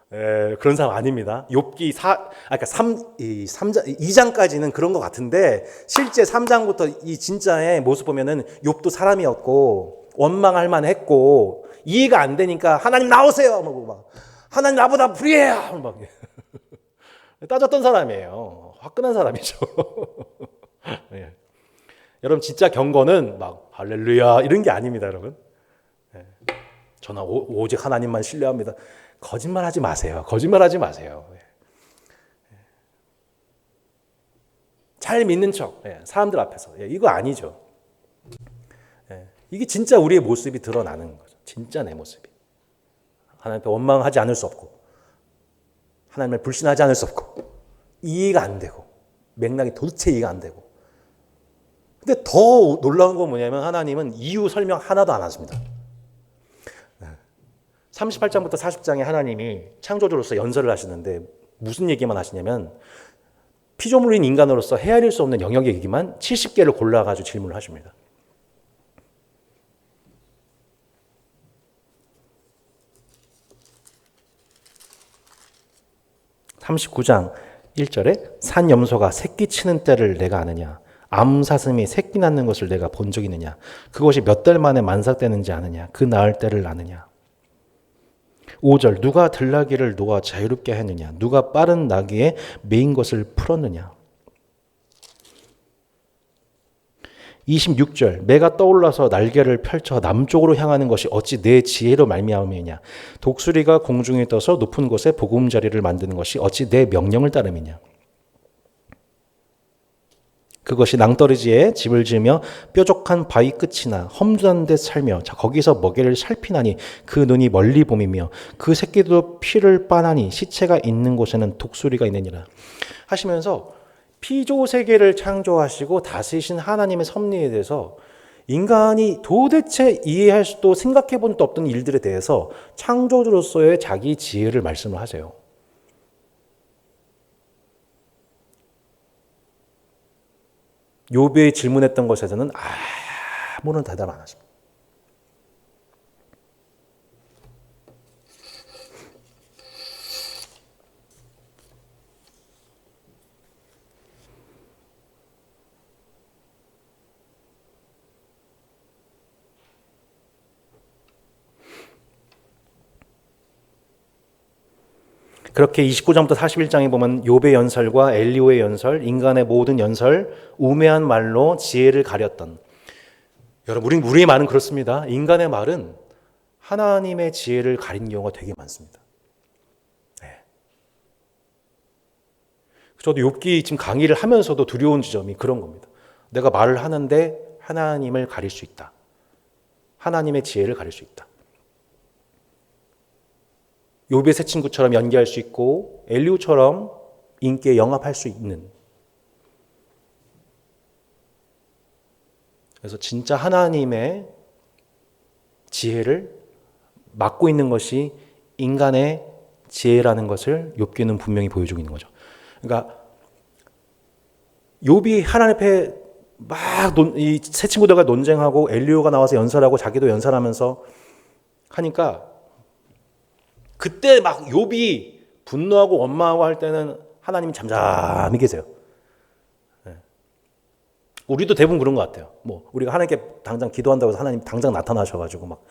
[SPEAKER 1] 그런 사람 아닙니다. 욥기 2장까지는 그런 것 같은데 실제 3장부터 이 진짜의 모습 보면은 욥도 사람이었고 원망할 만했고 이해가 안 되니까 하나님 나오세요. 막 하나님 나보다 불의해요. 막 따졌던 사람이에요. 화끈한 사람이죠. 예. 여러분 진짜 경건은 막 할렐루야 이런 게 아닙니다, 여러분. 예. 저는 오직 하나님만 신뢰합니다. 거짓말하지 마세요. 거짓말하지 마세요. 예. 잘 믿는 척, 사람들 앞에서 이거 아니죠. 이게 진짜 우리의 모습이 드러나는 거죠. 진짜 내 모습이. 하나님 앞에 원망하지 않을 수 없고 하나님을 불신하지 않을 수 없고 이해가 안 되고 맥락이 도대체 이해가 안 되고. 근데 더 놀라운 건 뭐냐면 하나님은 이유 설명 하나도 안 하십니다. 38장부터 40장에 하나님이 창조주로서 연설을 하시는데 무슨 얘기만 하시냐면 피조물인 인간으로서 헤아릴 수 없는 영역의 얘기만 70개를 골라가지고 질문을 하십니다. 39장 1절에 산 염소가 새끼 치는 때를 내가 아느냐? 암사슴이 새끼 낳는 것을 내가 본 적이 있느냐? 그것이 몇 달 만에 만삭되는지 아느냐? 그 낳을 때를 아느냐? 5절 누가 들나귀를 놓아 자유롭게 했느냐? 누가 빠른 나귀에 메인 것을 풀었느냐? 26절 매가 떠올라서 날개를 펼쳐 남쪽으로 향하는 것이 어찌 내 지혜로 말미암으냐? 독수리가 공중에 떠서 높은 곳에 보금자리를 만드는 것이 어찌 내 명령을 따름이냐? 그것이 낭떠러지에 집을 지으며 뾰족한 바위 끝이나 험준한 데 살며 거기서 먹이를 살피나니 그 눈이 멀리 봄이며 그 새끼도 피를 빠나니 시체가 있는 곳에는 독수리가 있느니라 하시면서 피조 세계를 창조하시고 다스리신 하나님의 섭리에 대해서 인간이 도대체 이해할 수도 생각해 본 적도 없던 일들에 대해서 창조주로서의 자기 지혜를 말씀을 하세요. 욥이 질문했던 것에서는 아무런 대답 안 하십니다. 그렇게 29장부터 41장에 보면 욥의 연설과 엘리후의 연설, 인간의 모든 연설, 우매한 말로 지혜를 가렸던 여러분, 우리의 말은 그렇습니다. 인간의 말은 하나님의 지혜를 가린 경우가 되게 많습니다. 네. 저도 욥기 지금 강의를 하면서도 두려운 지점이 그런 겁니다. 내가 말을 하는데 하나님을 가릴 수 있다. 하나님의 지혜를 가릴 수 있다. 욥의 새 친구처럼 연기할 수 있고 엘리후처럼 인기에 영합할 수 있는. 그래서 진짜 하나님의 지혜를 막고 있는 것이 인간의 지혜라는 것을 욥기는 분명히 보여주고 있는 거죠. 그러니까 욥이 하나님 앞에 막 이 새 친구들과 논쟁하고 엘리후가 나와서 연설하고 자기도 연설하면서 하니까 그때 막 욥이 분노하고 원망하고 할 때는 하나님이 잠잠히 계세요. 네. 우리도 대부분 그런 것 같아요. 뭐 우리가 하나님께 당장 기도한다고 해서 하나님 당장 나타나셔가지고 막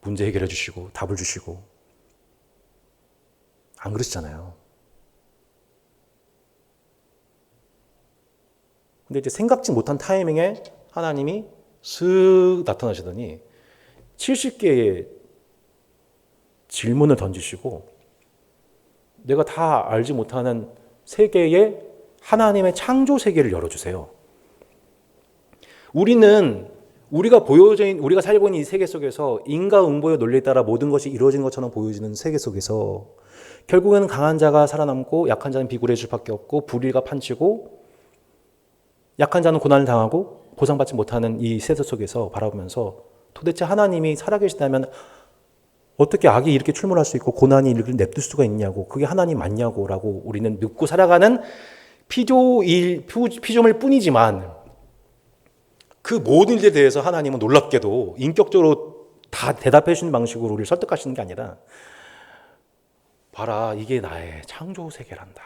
[SPEAKER 1] 문제 해결해 주시고 답을 주시고 안 그러시잖아요. 근데 이제 생각지 못한 타이밍에 하나님이 슥 나타나시더니 70개의 질문을 던지시고 내가 다 알지 못하는 세계에 하나님의 창조 세계를 열어주세요. 우리가 살고 있는 이 세계 속에서 인과응보의 논리에 따라 모든 것이 이루어진 것처럼 보여지는 세계 속에서 결국에는 강한 자가 살아남고 약한 자는 비굴해질 수밖에 없고 불의가 판치고 약한 자는 고난을 당하고 보상받지 못하는 이 세대 속에서 바라보면서 도대체 하나님이 살아계시다면 어떻게 악이 이렇게 출몰할 수 있고 고난이 이렇게 냅둘 수가 있냐고, 그게 하나님 맞냐고 라고 우리는 믿고 살아가는 피조물 뿐이지만 그 모든 일에 대해서 하나님은 놀랍게도 인격적으로 다 대답해 주는 방식으로 우리를 설득하시는 게 아니라 봐라, 이게 나의 창조 세계란다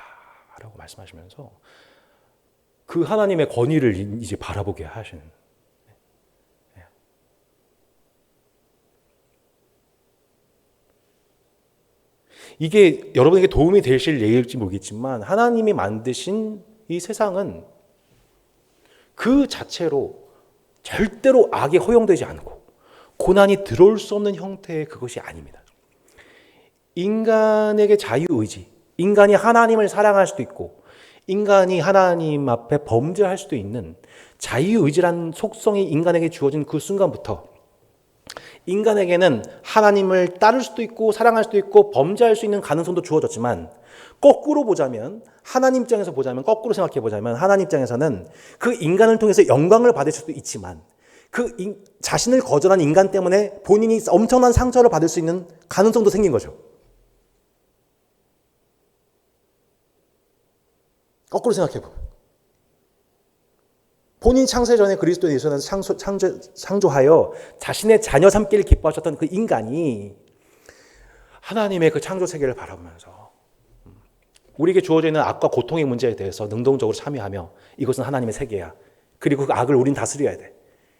[SPEAKER 1] 라고 말씀하시면서 그 하나님의 권위를 이제 바라보게 하시는. 이게 여러분에게 도움이 되실 얘기일지 모르겠지만 하나님이 만드신 이 세상은 그 자체로 절대로 악에 허용되지 않고 고난이 들어올 수 없는 형태의 그것이 아닙니다. 인간에게 자유의지, 인간이 하나님을 사랑할 수도 있고 인간이 하나님 앞에 범죄할 수도 있는 자유의지라는 속성이 인간에게 주어진 그 순간부터 인간에게는 하나님을 따를 수도 있고 사랑할 수도 있고 범죄할 수 있는 가능성도 주어졌지만 거꾸로 보자면, 하나님 입장에서 보자면, 거꾸로 생각해 보자면 하나님 입장에서는 그 인간을 통해서 영광을 받을 수도 있지만 그 자신을 거절한 인간 때문에 본인이 엄청난 상처를 받을 수 있는 가능성도 생긴 거죠. 거꾸로 생각해 보면 본인 창세 전에 그리스도 예수는 창조하여 자신의 자녀 삼기를 기뻐하셨던 그 인간이 하나님의 그 창조 세계를 바라보면서 우리에게 주어져 있는 악과 고통의 문제에 대해서 능동적으로 참여하며 이것은 하나님의 세계야. 그리고 그 악을 우린 다스려야 돼.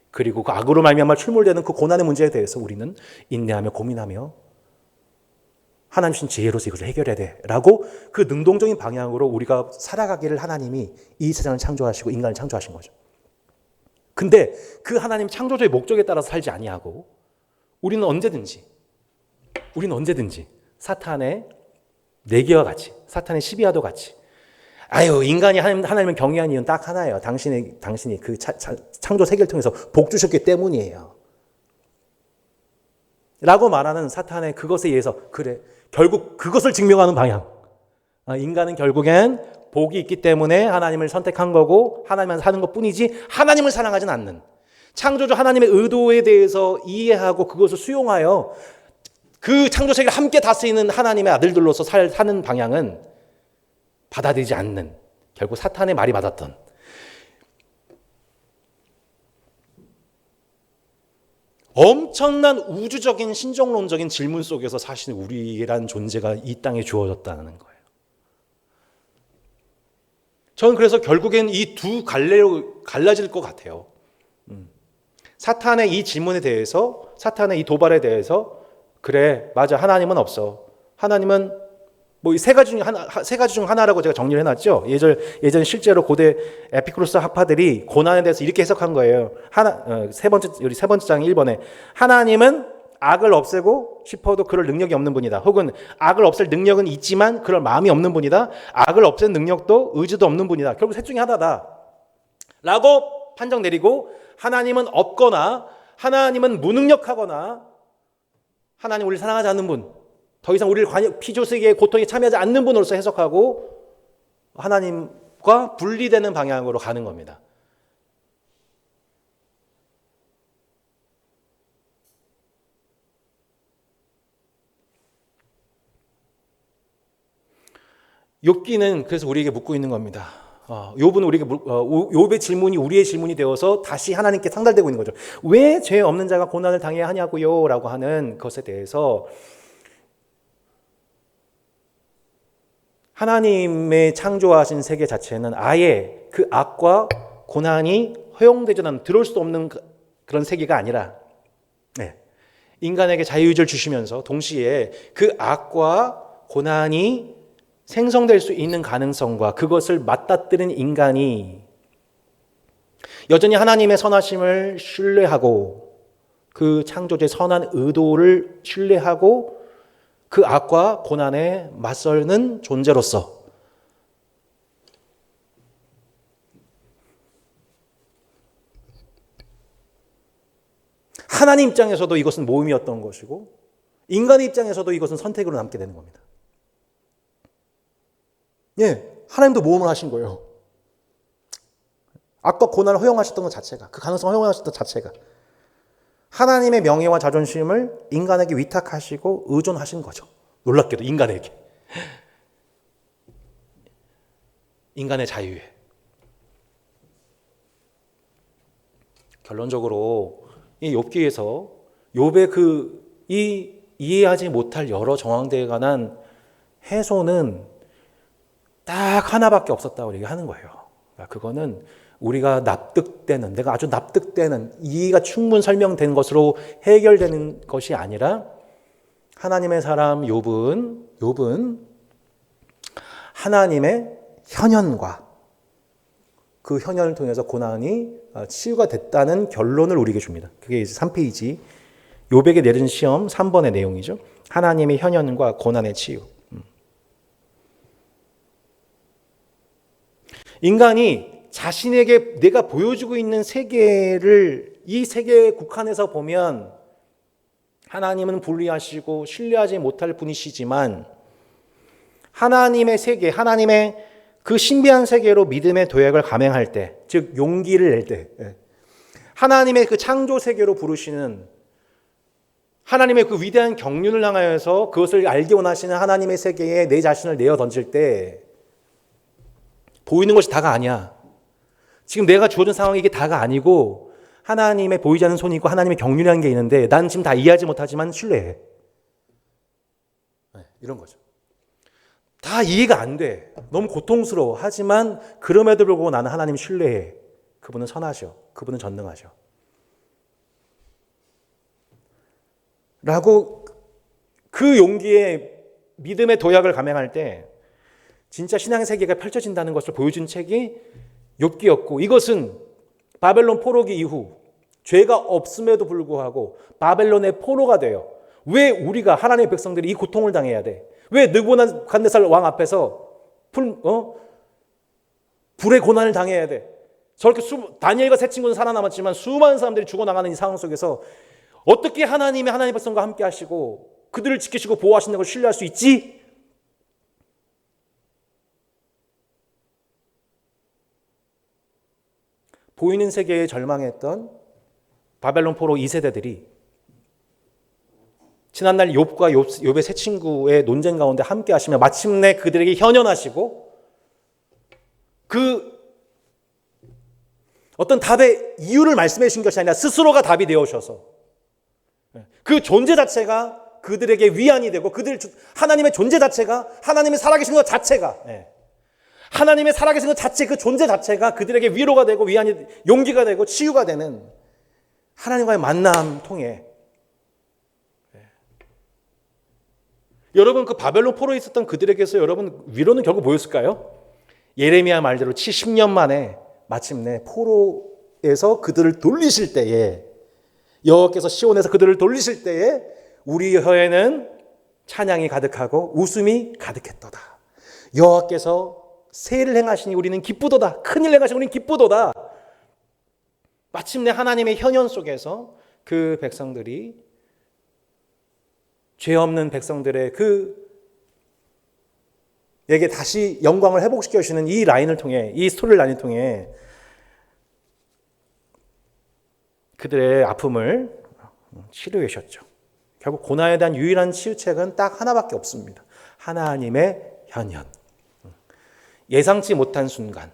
[SPEAKER 1] 그리고 그 악으로 말미암아 출몰되는 그 고난의 문제에 대해서 우리는 인내하며 고민하며 하나님 주신 지혜로서 이것을 해결해야 돼 라고 그 능동적인 방향으로 우리가 살아가기를 하나님이 이 세상을 창조하시고 인간을 창조하신 거죠. 근데 그 하나님 창조주의 목적에 따라서 살지 아니하고 우리는 언제든지 사탄의 내기와 같이, 사탄의 시비와도 같이, 아유, 인간이 하나님을 경외한 이유는 딱 하나예요. 당신이 그 창조 세계를 통해서 복 주셨기 때문이에요. 라고 말하는 사탄의 그것에 의해서, 그래, 결국 그것을 증명하는 방향. 인간은 결국엔 복이 있기 때문에 하나님을 선택한 거고 하나님만 사는 것 뿐이지 하나님을 사랑하진 않는, 창조주 하나님의 의도에 대해서 이해하고 그것을 수용하여 그 창조 세계를 함께 다스리는 하나님의 아들들로서 사는 방향은 받아들이지 않는, 결국 사탄의 말이 맞았던, 엄청난 우주적인 신정론적인 질문 속에서 사실 우리라는 존재가 이 땅에 주어졌다는 거예요. 저는 그래서 결국엔 이 두 갈래로 갈라질 것 같아요. 사탄의 이 질문에 대해서, 사탄의 이 도발에 대해서, 그래, 맞아, 하나님은 없어. 하나님은 뭐 세 가지 중 하나라고 제가 정리를 해놨죠. 예전 실제로 고대 에피쿠로스 학파들이 고난에 대해서 이렇게 해석한 거예요. 세 번째 장 1번에 하나님은 악을 없애고 싶어도 그럴 능력이 없는 분이다. 혹은 악을 없앨 능력은 있지만 그럴 마음이 없는 분이다. 악을 없앨 능력도 의지도 없는 분이다. 결국 셋 중에 하나다. 라고 판정 내리고, 하나님은 없거나 하나님은 무능력하거나 하나님 우리를 사랑하지 않는 분, 더 이상 우리를 피조세계의 고통에 참여하지 않는 분으로서 해석하고 하나님과 분리되는 방향으로 가는 겁니다. 욥기는 그래서 우리에게 묻고 있는 겁니다. 욥의 질문이 우리의 질문이 되어서 다시 하나님께 상달되고 있는 거죠. 왜 죄 없는 자가 고난을 당해야 하냐고요? 라고 하는 것에 대해서 하나님의 창조하신 세계 자체는 아예 그 악과 고난이 허용되지 않는, 들어올 수 없는 그런 세계가 아니라, 인간에게 자유의지를 주시면서 동시에 그 악과 고난이 생성될 수 있는 가능성과 그것을 맞닥뜨린 인간이 여전히 하나님의 선하심을 신뢰하고 그 창조주의 선한 의도를 신뢰하고 그 악과 고난에 맞서는 존재로서 하나님 입장에서도 이것은 모험이었던 것이고 인간의 입장에서도 이것은 선택으로 남게 되는 겁니다. 하나님도 모험을 하신 거예요. 악과 고난을 허용하셨던 것 자체가, 그 가능성을 허용하셨던 것 자체가 하나님의 명예와 자존심을 인간에게 위탁하시고 의존하신 거죠. 놀랍게도 인간에게. 인간의 자유에. 결론적으로 이 욥기에서 욥의 이 이해하지 못할 여러 정황들에 관한 해소는 딱 하나밖에 없었다고 얘기하는 거예요. 그거는 우리가 납득되는, 내가 아주 납득되는, 이해가 충분 설명된 것으로 해결되는 것이 아니라 하나님의 사람 욥은 하나님의 현현과 그 현현을 통해서 고난이 치유가 됐다는 결론을 우리에게 줍니다. 그게 이제 3페이지 욥에게 내린 시험 3번의 내용이죠. 하나님의 현현과 고난의 치유. 인간이 자신에게 내가 보여주고 있는 세계를 이 세계에 국한해서 보면 하나님은 불리하시고 신뢰하지 못할 분이시지만 하나님의 세계, 하나님의 그 신비한 세계로 믿음의 도약을 감행할 때, 즉 용기를 낼 때, 하나님의 그 창조 세계로 부르시는 하나님의 그 위대한 경륜을 향하여서 그것을 알기 원하시는 하나님의 세계에 내 자신을 내어 던질 때 보이는 것이 다가 아니야. 지금 내가 주어진 상황이 이게 다가 아니고 하나님의 보이지 않는 손이 있고 하나님의 경륜이라는 게 있는데 난 지금 다 이해하지 못하지만 신뢰해. 이런 거죠. 다 이해가 안 돼. 너무 고통스러워. 하지만 그럼에도 불구하고 나는 하나님 신뢰해. 그분은 선하셔. 그분은 전능하셔. 라고 그 용기에 믿음의 도약을 감행할 때 진짜 신앙의 세계가 펼쳐진다는 것을 보여준 책이 욥기였고, 이것은 바벨론 포로기 이후 죄가 없음에도 불구하고 바벨론의 포로가 돼요. 왜 우리가 하나님의 백성들이 이 고통을 당해야 돼? 왜 느부갓네살 왕 앞에서 불의 고난을 당해야 돼? 저렇게 다니엘과 세 친구는 살아남았지만 수많은 사람들이 죽어나가는 이 상황 속에서 어떻게 하나님의 백성과 함께 하시고 그들을 지키시고 보호하시는 걸 신뢰할 수 있지? 보이는 세계에 절망했던 바벨론 포로 2세대들이 지난날 욥과 욥의 세 친구의 논쟁 가운데 함께 하시며 마침내 그들에게 현현하시고 그 어떤 답의 이유를 말씀해 주신 것이 아니라 스스로가 답이 되어 오셔서 그 존재 자체가 그들에게 위안이 되고 하나님의 존재 자체가 하나님의 살아계신 것 자체가 하나님의 살아계신 것 자체 그 존재 자체가 그들에게 위로가 되고 위안이 용기가 되고 치유가 되는 하나님과의 만남 통해 여러분 그 바벨론 포로에 있었던 그들에게서 여러분 위로는 결국 뭐였을까요? 예레미야 말대로 70년 만에 마침내 포로에서 그들을 돌리실 때에 여호와께서 시온에서 그들을 돌리실 때에 우리 혀에는 찬양이 가득하고 웃음이 가득했도다. 여호와께서 세일을 행하시니 우리는 기쁘도다. 큰일 행하시니 우리는 기쁘도다. 마침내 하나님의 현현 속에서 그 백성들이 죄 없는 백성들의 에게 다시 영광을 회복시켜 주시는 이 라인을 통해 이 스토리 라인을 통해 그들의 아픔을 치료해 주셨죠. 결국 고난에 대한 유일한 치유책은 딱 하나밖에 없습니다. 하나님의 현현. 예상치 못한 순간.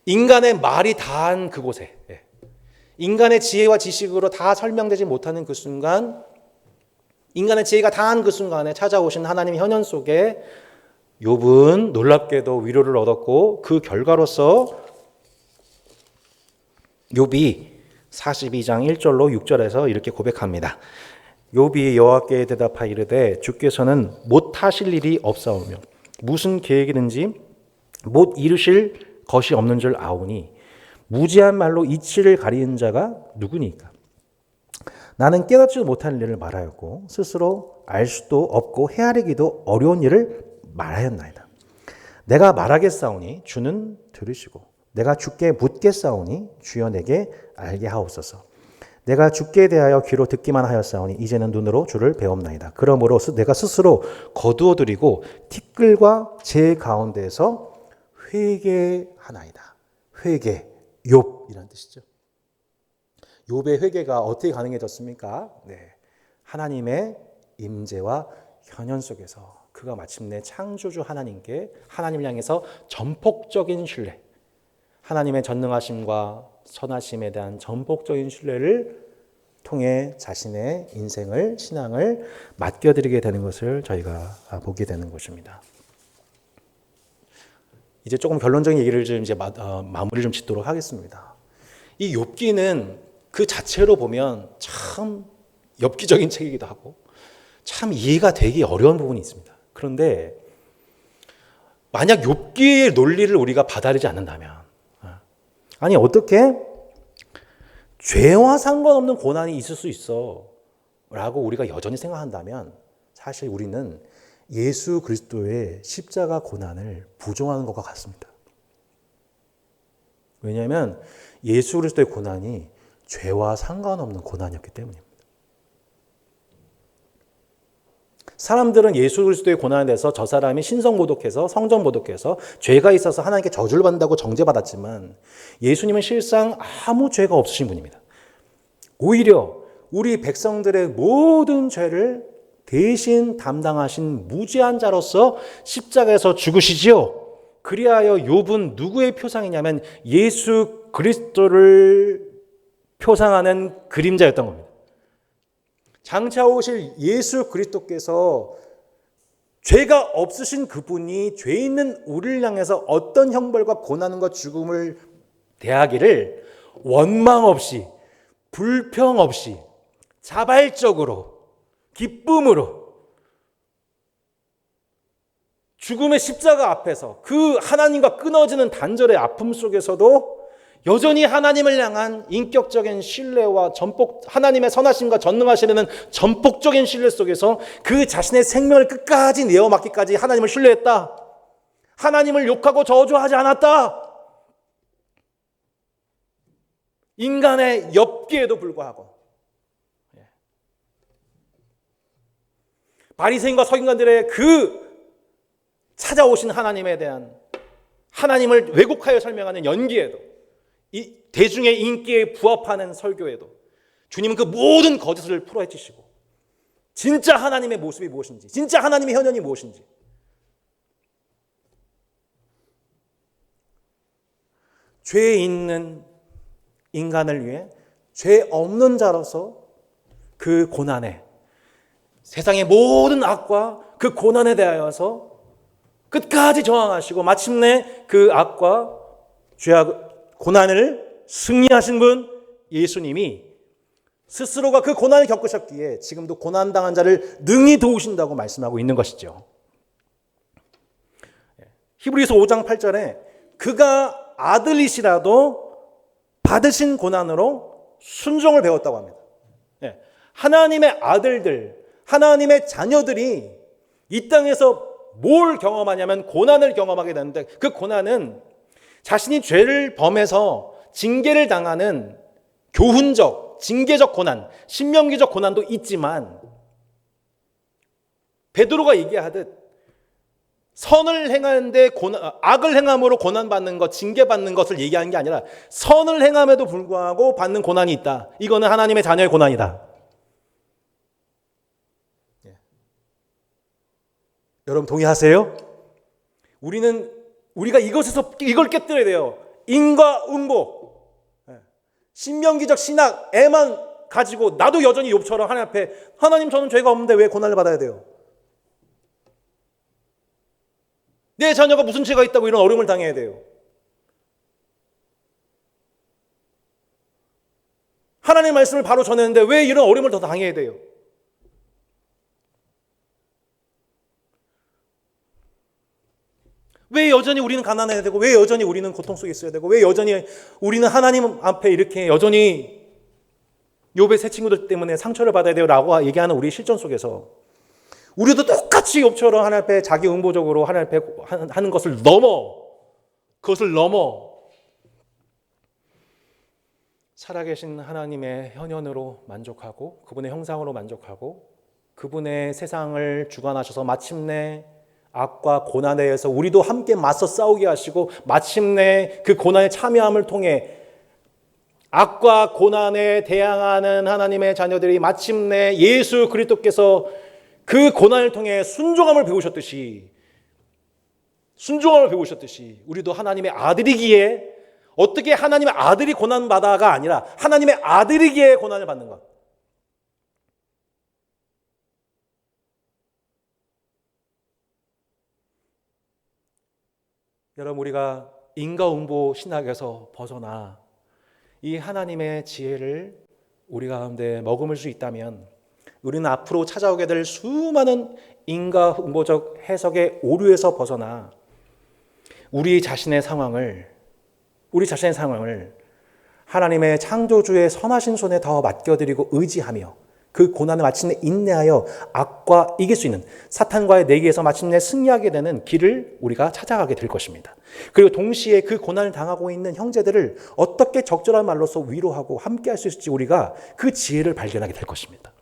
[SPEAKER 1] 인간의 말이 다한 그곳에 인간의 지혜와 지식으로 다 설명되지 못하는 그 순간, 인간의 지혜가 다한 그 순간에 찾아오신 하나님의 현현 속에 욥은 놀랍게도 위로를 얻었고 그 결과로서 욥이 42장 1절로 6절에서 이렇게 고백합니다. 욥이 여호와께 대답하여 이르되 주께서는 못하실 일이 없사오며 무슨 계획이든지 못 이루실 것이 없는 줄 아오니 무지한 말로 이치를 가리는 자가 누구니까? 나는 깨닫지도 못하는 일을 말하였고 스스로 알 수도 없고 헤아리기도 어려운 일을 말하였나이다. 내가 말하겠사오니 주는 들으시고 내가 주께 묻겠사오니 주여 내게 알게 하옵소서. 내가 주께 대하여 귀로 듣기만 하였사오니 이제는 눈으로 주를 배옵나이다. 그러므로 내가 스스로 거두어드리고 티끌과 제 가운데에서 회개하나이다. 회개, 욥이라는 뜻이죠. 욥의 회개가 어떻게 가능해졌습니까? 하나님의 임재와 현현 속에서 그가 마침내 창조주 하나님을 향해서 전폭적인 신뢰, 하나님의 전능하심과 선하심에 대한 전폭적인 신뢰를 통해 자신의 인생을, 신앙을 맡겨드리게 되는 것을 저희가 보게 되는 것입니다. 이제 조금 결론적인 얘기를 좀 이제 마무리 좀 짓도록 하겠습니다. 이 욥기는 그 자체로 보면 참 엽기적인 책이기도 하고 참 이해가 되기 어려운 부분이 있습니다. 그런데 만약 욥기의 논리를 우리가 받아들이지 않는다면, 아니 어떻게 죄와 상관없는 고난이 있을 수 있어 라고 우리가 여전히 생각한다면 사실 우리는 예수 그리스도의 십자가 고난을 부정하는 것과 같습니다. 왜냐하면 예수 그리스도의 고난이 죄와 상관없는 고난이었기 때문입니다. 사람들은 예수 그리스도의 고난에 대해서 저 사람이 신성모독해서 성전모독해서 죄가 있어서 하나님께 저주를 받는다고 정죄받았지만 예수님은 실상 아무 죄가 없으신 분입니다. 오히려 우리 백성들의 모든 죄를 대신 담당하신 무죄한 자로서 십자가에서 죽으시지요. 그리하여 욥은 누구의 표상이냐면 예수 그리스도를 표상하는 그림자였던 겁니다. 장차 오실 예수 그리스도께서 죄가 없으신 그분이 죄 있는 우리를 향해서 어떤 형벌과 고난과 죽음을 대하기를 원망 없이, 불평 없이, 자발적으로, 기쁨으로 죽음의 십자가 앞에서 그 하나님과 끊어지는 단절의 아픔 속에서도 여전히 하나님을 향한 인격적인 신뢰와 하나님의 선하심과 전능하시는 전폭적인 신뢰 속에서 그 자신의 생명을 끝까지 내어 맡기까지 하나님을 신뢰했다. 하나님을 욕하고 저주하지 않았다. 인간의 엽기에도 불구하고 바리새인과 서기관들의 그 찾아오신 하나님에 대한 하나님을 왜곡하여 설명하는 연기에도 이 대중의 인기에 부합하는 설교에도 주님은 그 모든 거짓을 풀어헤치시고 진짜 하나님의 모습이 무엇인지, 진짜 하나님의 현현이 무엇인지, 죄 있는 인간을 위해 죄 없는 자로서 그 고난에, 세상의 모든 악과 그 고난에 대하여서 끝까지 저항하시고 마침내 그 악과 죄악, 고난을 승리하신 분 예수님이 스스로가 그 고난을 겪으셨기에 지금도 고난당한 자를 능히 도우신다고 말씀하고 있는 것이죠. 히브리서 5장 8절에 그가 아들이시라도 받으신 고난으로 순종을 배웠다고 합니다. 하나님의 아들들, 하나님의 자녀들이 이 땅에서 뭘 경험하냐면 고난을 경험하게 되는데 그 고난은 자신이 죄를 범해서 징계를 당하는 교훈적, 징계적 고난, 신명기적 고난도 있지만 베드로가 얘기하듯 선을 행하는데 악을 행함으로 고난받는 것, 징계받는 것을 얘기하는 게 아니라 선을 행함에도 불구하고 받는 고난이 있다. 이거는 하나님의 자녀의 고난이다. 여러분 동의하세요? 우리가 이걸 깨뜨려야 돼요. 인과응보, 신명기적 신학에만 가지고 나도 여전히 욥처럼 하나님 앞에 하나님 저는 죄가 없는데 왜 고난을 받아야 돼요? 내 자녀가 무슨 죄가 있다고 이런 어려움을 당해야 돼요? 하나님의 말씀을 바로 전했는데 왜 이런 어려움을 더 당해야 돼요? 왜 여전히 우리는 가난해야 되고, 왜 여전히 우리는 고통 속에 있어야 되고, 왜 여전히 우리는 하나님 앞에 이렇게 여전히 욥의 세 친구들 때문에 상처를 받아야 돼요 라고 얘기하는 우리 실존 속에서 우리도 똑같이 욥처럼 하나님 앞에 자기 응보적으로 하나님 앞에 하는 것을 그것을 넘어 살아계신 하나님의 현현으로 만족하고 그분의 형상으로 만족하고 그분의 세상을 주관하셔서 마침내 악과 고난에 의해서 우리도 함께 맞서 싸우게 하시고 마침내 그 고난에 참여함을 통해 악과 고난에 대항하는 하나님의 자녀들이 마침내 예수 그리스도께서 그 고난을 통해 순종함을 배우셨듯이 우리도 하나님의 아들이기에 어떻게 하나님의 아들이 고난받아가 아니라 하나님의 아들이기에 고난을 받는 것. 여러분 우리가 인과응보 신학에서 벗어나 이 하나님의 지혜를 우리 가운데 머금을 수 있다면 우리는 앞으로 찾아오게 될 수많은 인과응보적 해석의 오류에서 벗어나 우리 자신의 상황을 하나님의 창조주의 선하신 손에 더 맡겨드리고 의지하며 그 고난을 마침내 인내하여 악과 이길 수 있는 사탄과의 내기에서 마침내 승리하게 되는 길을 우리가 찾아가게 될 것입니다. 그리고 동시에 그 고난을 당하고 있는 형제들을 어떻게 적절한 말로서 위로하고 함께할 수 있을지 우리가 그 지혜를 발견하게 될 것입니다.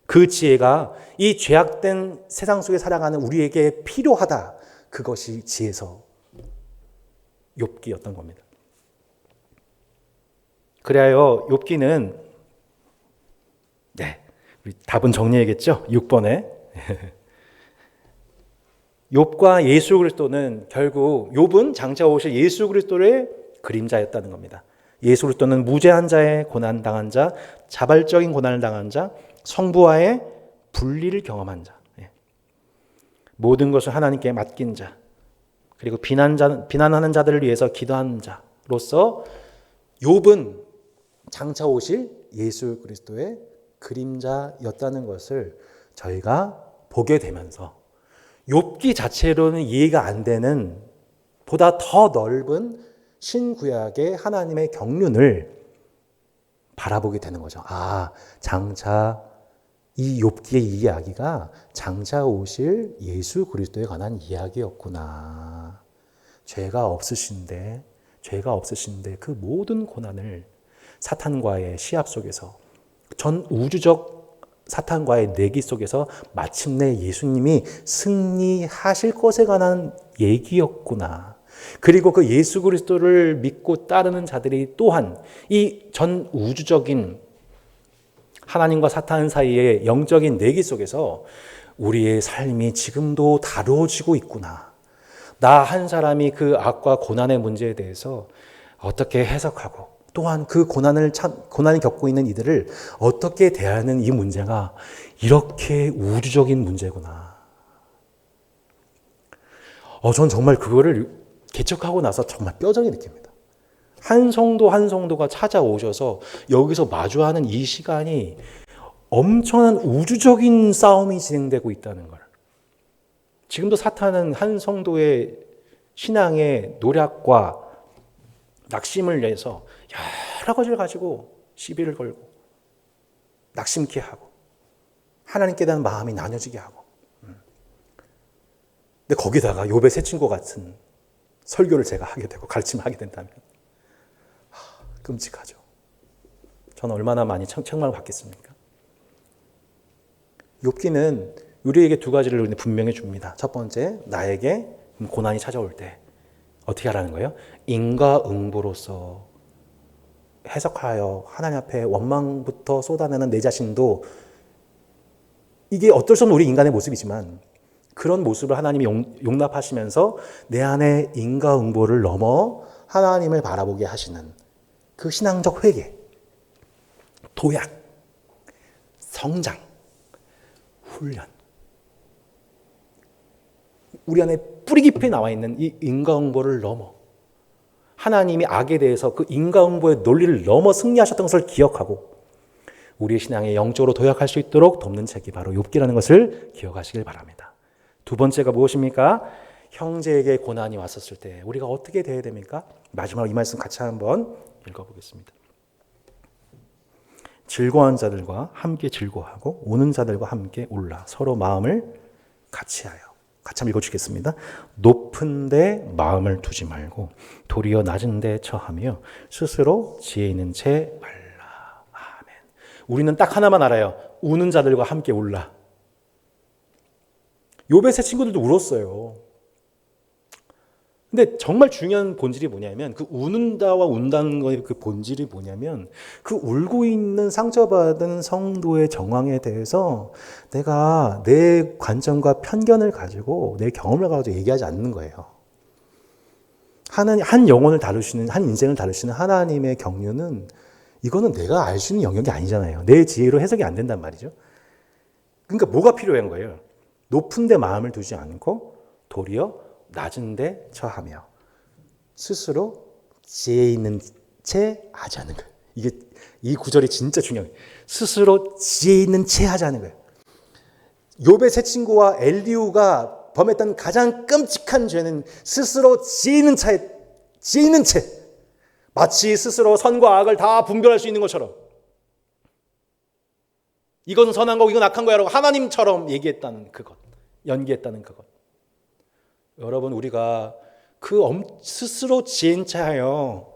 [SPEAKER 1] 그 지혜가 이 죄악된 세상 속에 살아가는 우리에게 필요하다. 그것이 지혜서 욥기였던 겁니다. 그래야 욥기는 우리 답은 정리해야겠죠? 6번에 욥과 예수 그리스도는 결국 욥은 장차 오실 예수 그리스도의 그림자였다는 겁니다. 예수 그리스도는 무죄한 자의 고난 당한 자, 자발적인 고난을 당한 자, 성부와의 분리를 경험한 자. 모든 것을 하나님께 맡긴 자, 그리고 비난하는 자들을 위해서 기도하는 자로서 욥은 장차 오실 예수 그리스도의 그림자였다는 것을 저희가 보게 되면서 욥기 자체로는 이해가 안 되는 보다 더 넓은 신구약의 하나님의 경륜을 바라보게 되는 거죠. 아, 장차 이 욥기의 이야기가 장차 오실 예수 그리스도에 관한 이야기였구나. 죄가 없으신데 그 모든 고난을 사탄과의 시합 속에서, 전 우주적 사탄과의 내기 속에서 마침내 예수님이 승리하실 것에 관한 얘기였구나. 그리고 그 예수 그리스도를 믿고 따르는 자들이 또한 이 전 우주적인 하나님과 사탄 사이의 영적인 내기 속에서 우리의 삶이 지금도 다루어지고 있구나. 나 한 사람이 그 악과 고난의 문제에 대해서 어떻게 해석하고, 또한 그 고난을 겪고 있는 이들을 어떻게 대하는 이 문제가 이렇게 우주적인 문제구나. 전 정말 그거를 개척하고 나서 정말 뼈저리 느낍니다. 한 성도 한 성도가 찾아오셔서 여기서 마주하는 이 시간이 엄청난 우주적인 싸움이 진행되고 있다는 걸. 지금도 사탄은 한 성도의 신앙의 노력과 낙심을 내서 여러 가지를 가지고 시비를 걸고 낙심케 하고 하나님께 대한 마음이 나눠지게 하고. 근데 거기다가 욥의 새 친구 같은 설교를 제가 하게 되고 가르침을 하게 된다면 끔찍하죠. 저는 얼마나 많이 책망을 받겠습니까? 욥기는 우리에게 두 가지를 분명히 줍니다. 첫 번째, 나에게 고난이 찾아올 때 어떻게 하라는 거예요? 인과응보로서 해석하여 하나님 앞에 원망부터 쏟아내는 내 자신도, 이게 어쩔 수 없는 우리 인간의 모습이지만 그런 모습을 하나님이 용납하시면서 내 안에 인과응보를 넘어 하나님을 바라보게 하시는 그 신앙적 회개, 도약, 성장, 훈련. 우리 안에 뿌리 깊이 나와 있는 이 인과응보를 넘어 하나님이 악에 대해서 그 인과응보의 논리를 넘어 승리하셨던 것을 기억하고 우리의 신앙에 영적으로 도약할 수 있도록 돕는 책이 바로 욥기라는 것을 기억하시길 바랍니다. 두 번째가 무엇입니까? 형제에게 고난이 왔었을 때 우리가 어떻게 대해야 됩니까? 마지막으로 이 말씀 같이 한번 읽어보겠습니다. 즐거워하는 자들과 함께 즐거워하고 우는 자들과 함께 울라. 서로 마음을 같이하여. 같이 한번 읽어주겠습니다. 높은 데 마음을 두지 말고 도리어 낮은 데 처하며 스스로 지혜 있는 채 말라. 아멘. 우리는 딱 하나만 알아요. 우는 자들과 함께 울라. 욥의 세 친구들도 울었어요. 근데 정말 중요한 본질이 뭐냐면 그 우는다와 운다는 거의 그 본질이 뭐냐면 그 울고 있는 상처받은 성도의 정황에 대해서 내가 내 관점과 편견을 가지고 내 경험을 가지고 얘기하지 않는 거예요. 한 영혼을 다루시는, 한 인생을 다루시는 하나님의 경륜은 이거는 내가 알 수 있는 영역이 아니잖아요. 내 지혜로 해석이 안 된단 말이죠. 그러니까 뭐가 필요한 거예요? 높은 데 마음을 두지 않고 도리어 낮은 데 처하며 스스로 지혜 있는 채 하지 않는 거예요. 이 구절이 진짜 중요해요. 스스로 지혜 있는 채 하지 않는 거예요. 욥의 세 친구와 엘리후가 범했던 가장 끔찍한 죄는 스스로 지혜 있는 채 마치 스스로 선과 악을 다 분별할 수 있는 것처럼 이건 선한 거고 이건 악한 거야라고 하나님처럼 얘기했다는 그것, 연기했다는 그것. 여러분, 우리가 그 스스로 지혜인 채하여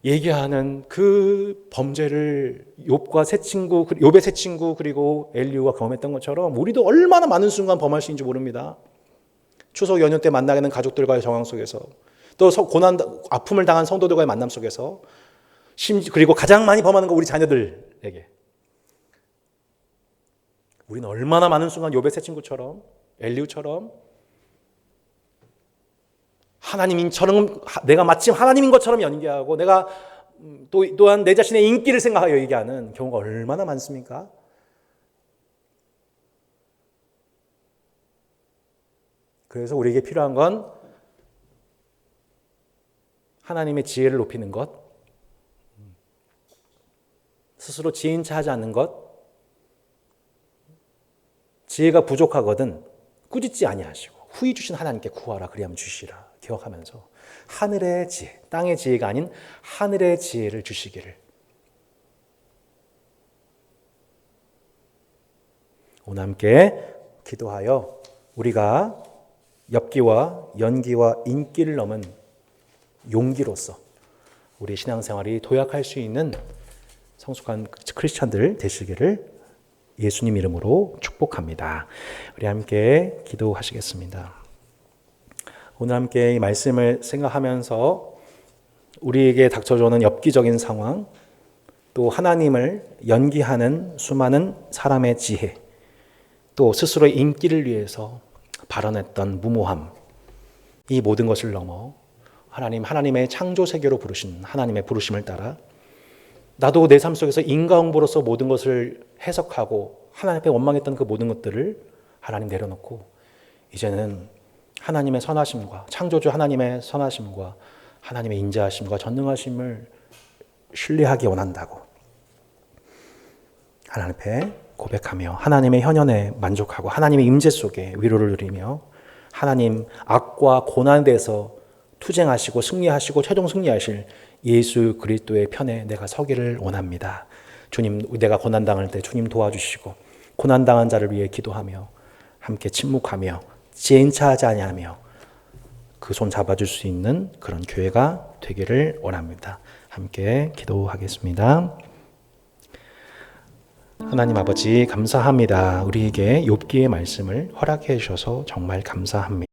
[SPEAKER 1] 얘기하는 그 범죄를 욥의 세 친구 그리고 엘리후가 경험했던 것처럼 우리도 얼마나 많은 순간 범할 수 있는지 모릅니다. 추석 연휴 때 만나게 된 가족들과의 정황 속에서, 또 고난, 아픔을 당한 성도들과의 만남 속에서, 그리고 가장 많이 범하는 거 우리 자녀들에게. 우리는 얼마나 많은 순간 욥의 세 친구처럼 엘리후처럼 하나님처럼 내가 마침 하나님인 것처럼 연기하고 내가 또한 내 자신의 인기를 생각하여 얘기하는 경우가 얼마나 많습니까? 그래서 우리에게 필요한 건 하나님의 지혜를 높이는 것, 스스로 지인차하지 않는 것, 지혜가 부족하거든 꾸짖지 아니하시고 후히 주신 하나님께 구하라 그리하면 주시라 기억하면서 하늘의 지혜, 땅의 지혜가 아닌 하늘의 지혜를 주시기를 오늘 함께 기도하여 우리가 엽기와 연기와 인기를 넘은 용기로서 우리 신앙생활이 도약할 수 있는 성숙한 크리스찬들 되시기를 예수님 이름으로 축복합니다. 우리 함께 기도하시겠습니다. 오늘 함께 이 말씀을 생각하면서 우리에게 닥쳐오는 엽기적인 상황, 또 하나님을 연기하는 수많은 사람의 지혜, 또 스스로의 인기를 위해서 발언했던 무모함, 이 모든 것을 넘어 하나님의 창조 세계로 부르신 하나님의 부르심을 따라 나도 내 삶 속에서 인과응보로서 모든 것을 해석하고 하나님 앞에 원망했던 그 모든 것들을 하나님 내려놓고 이제는 하나님의 선하심과 창조주 하나님의 선하심과 하나님의 인자하심과 전능하심을 신뢰하기 원한다고 하나님 앞에 고백하며 하나님의 현현에 만족하고 하나님의 임재 속에 위로를 누리며 하나님 악과 고난에 대해서 투쟁하시고 승리하시고 최종 승리하실 예수 그리스도의 편에 내가 서기를 원합니다. 주님, 내가 고난당할 때 주님 도와주시고 고난당한 자를 위해 기도하며 함께 침묵하며 지혜인차하지 아니하며 그 손 잡아줄 수 있는 그런 교회가 되기를 원합니다. 함께 기도하겠습니다. 하나님 아버지 감사합니다. 우리에게 욥기의 말씀을 허락해 주셔서 정말 감사합니다.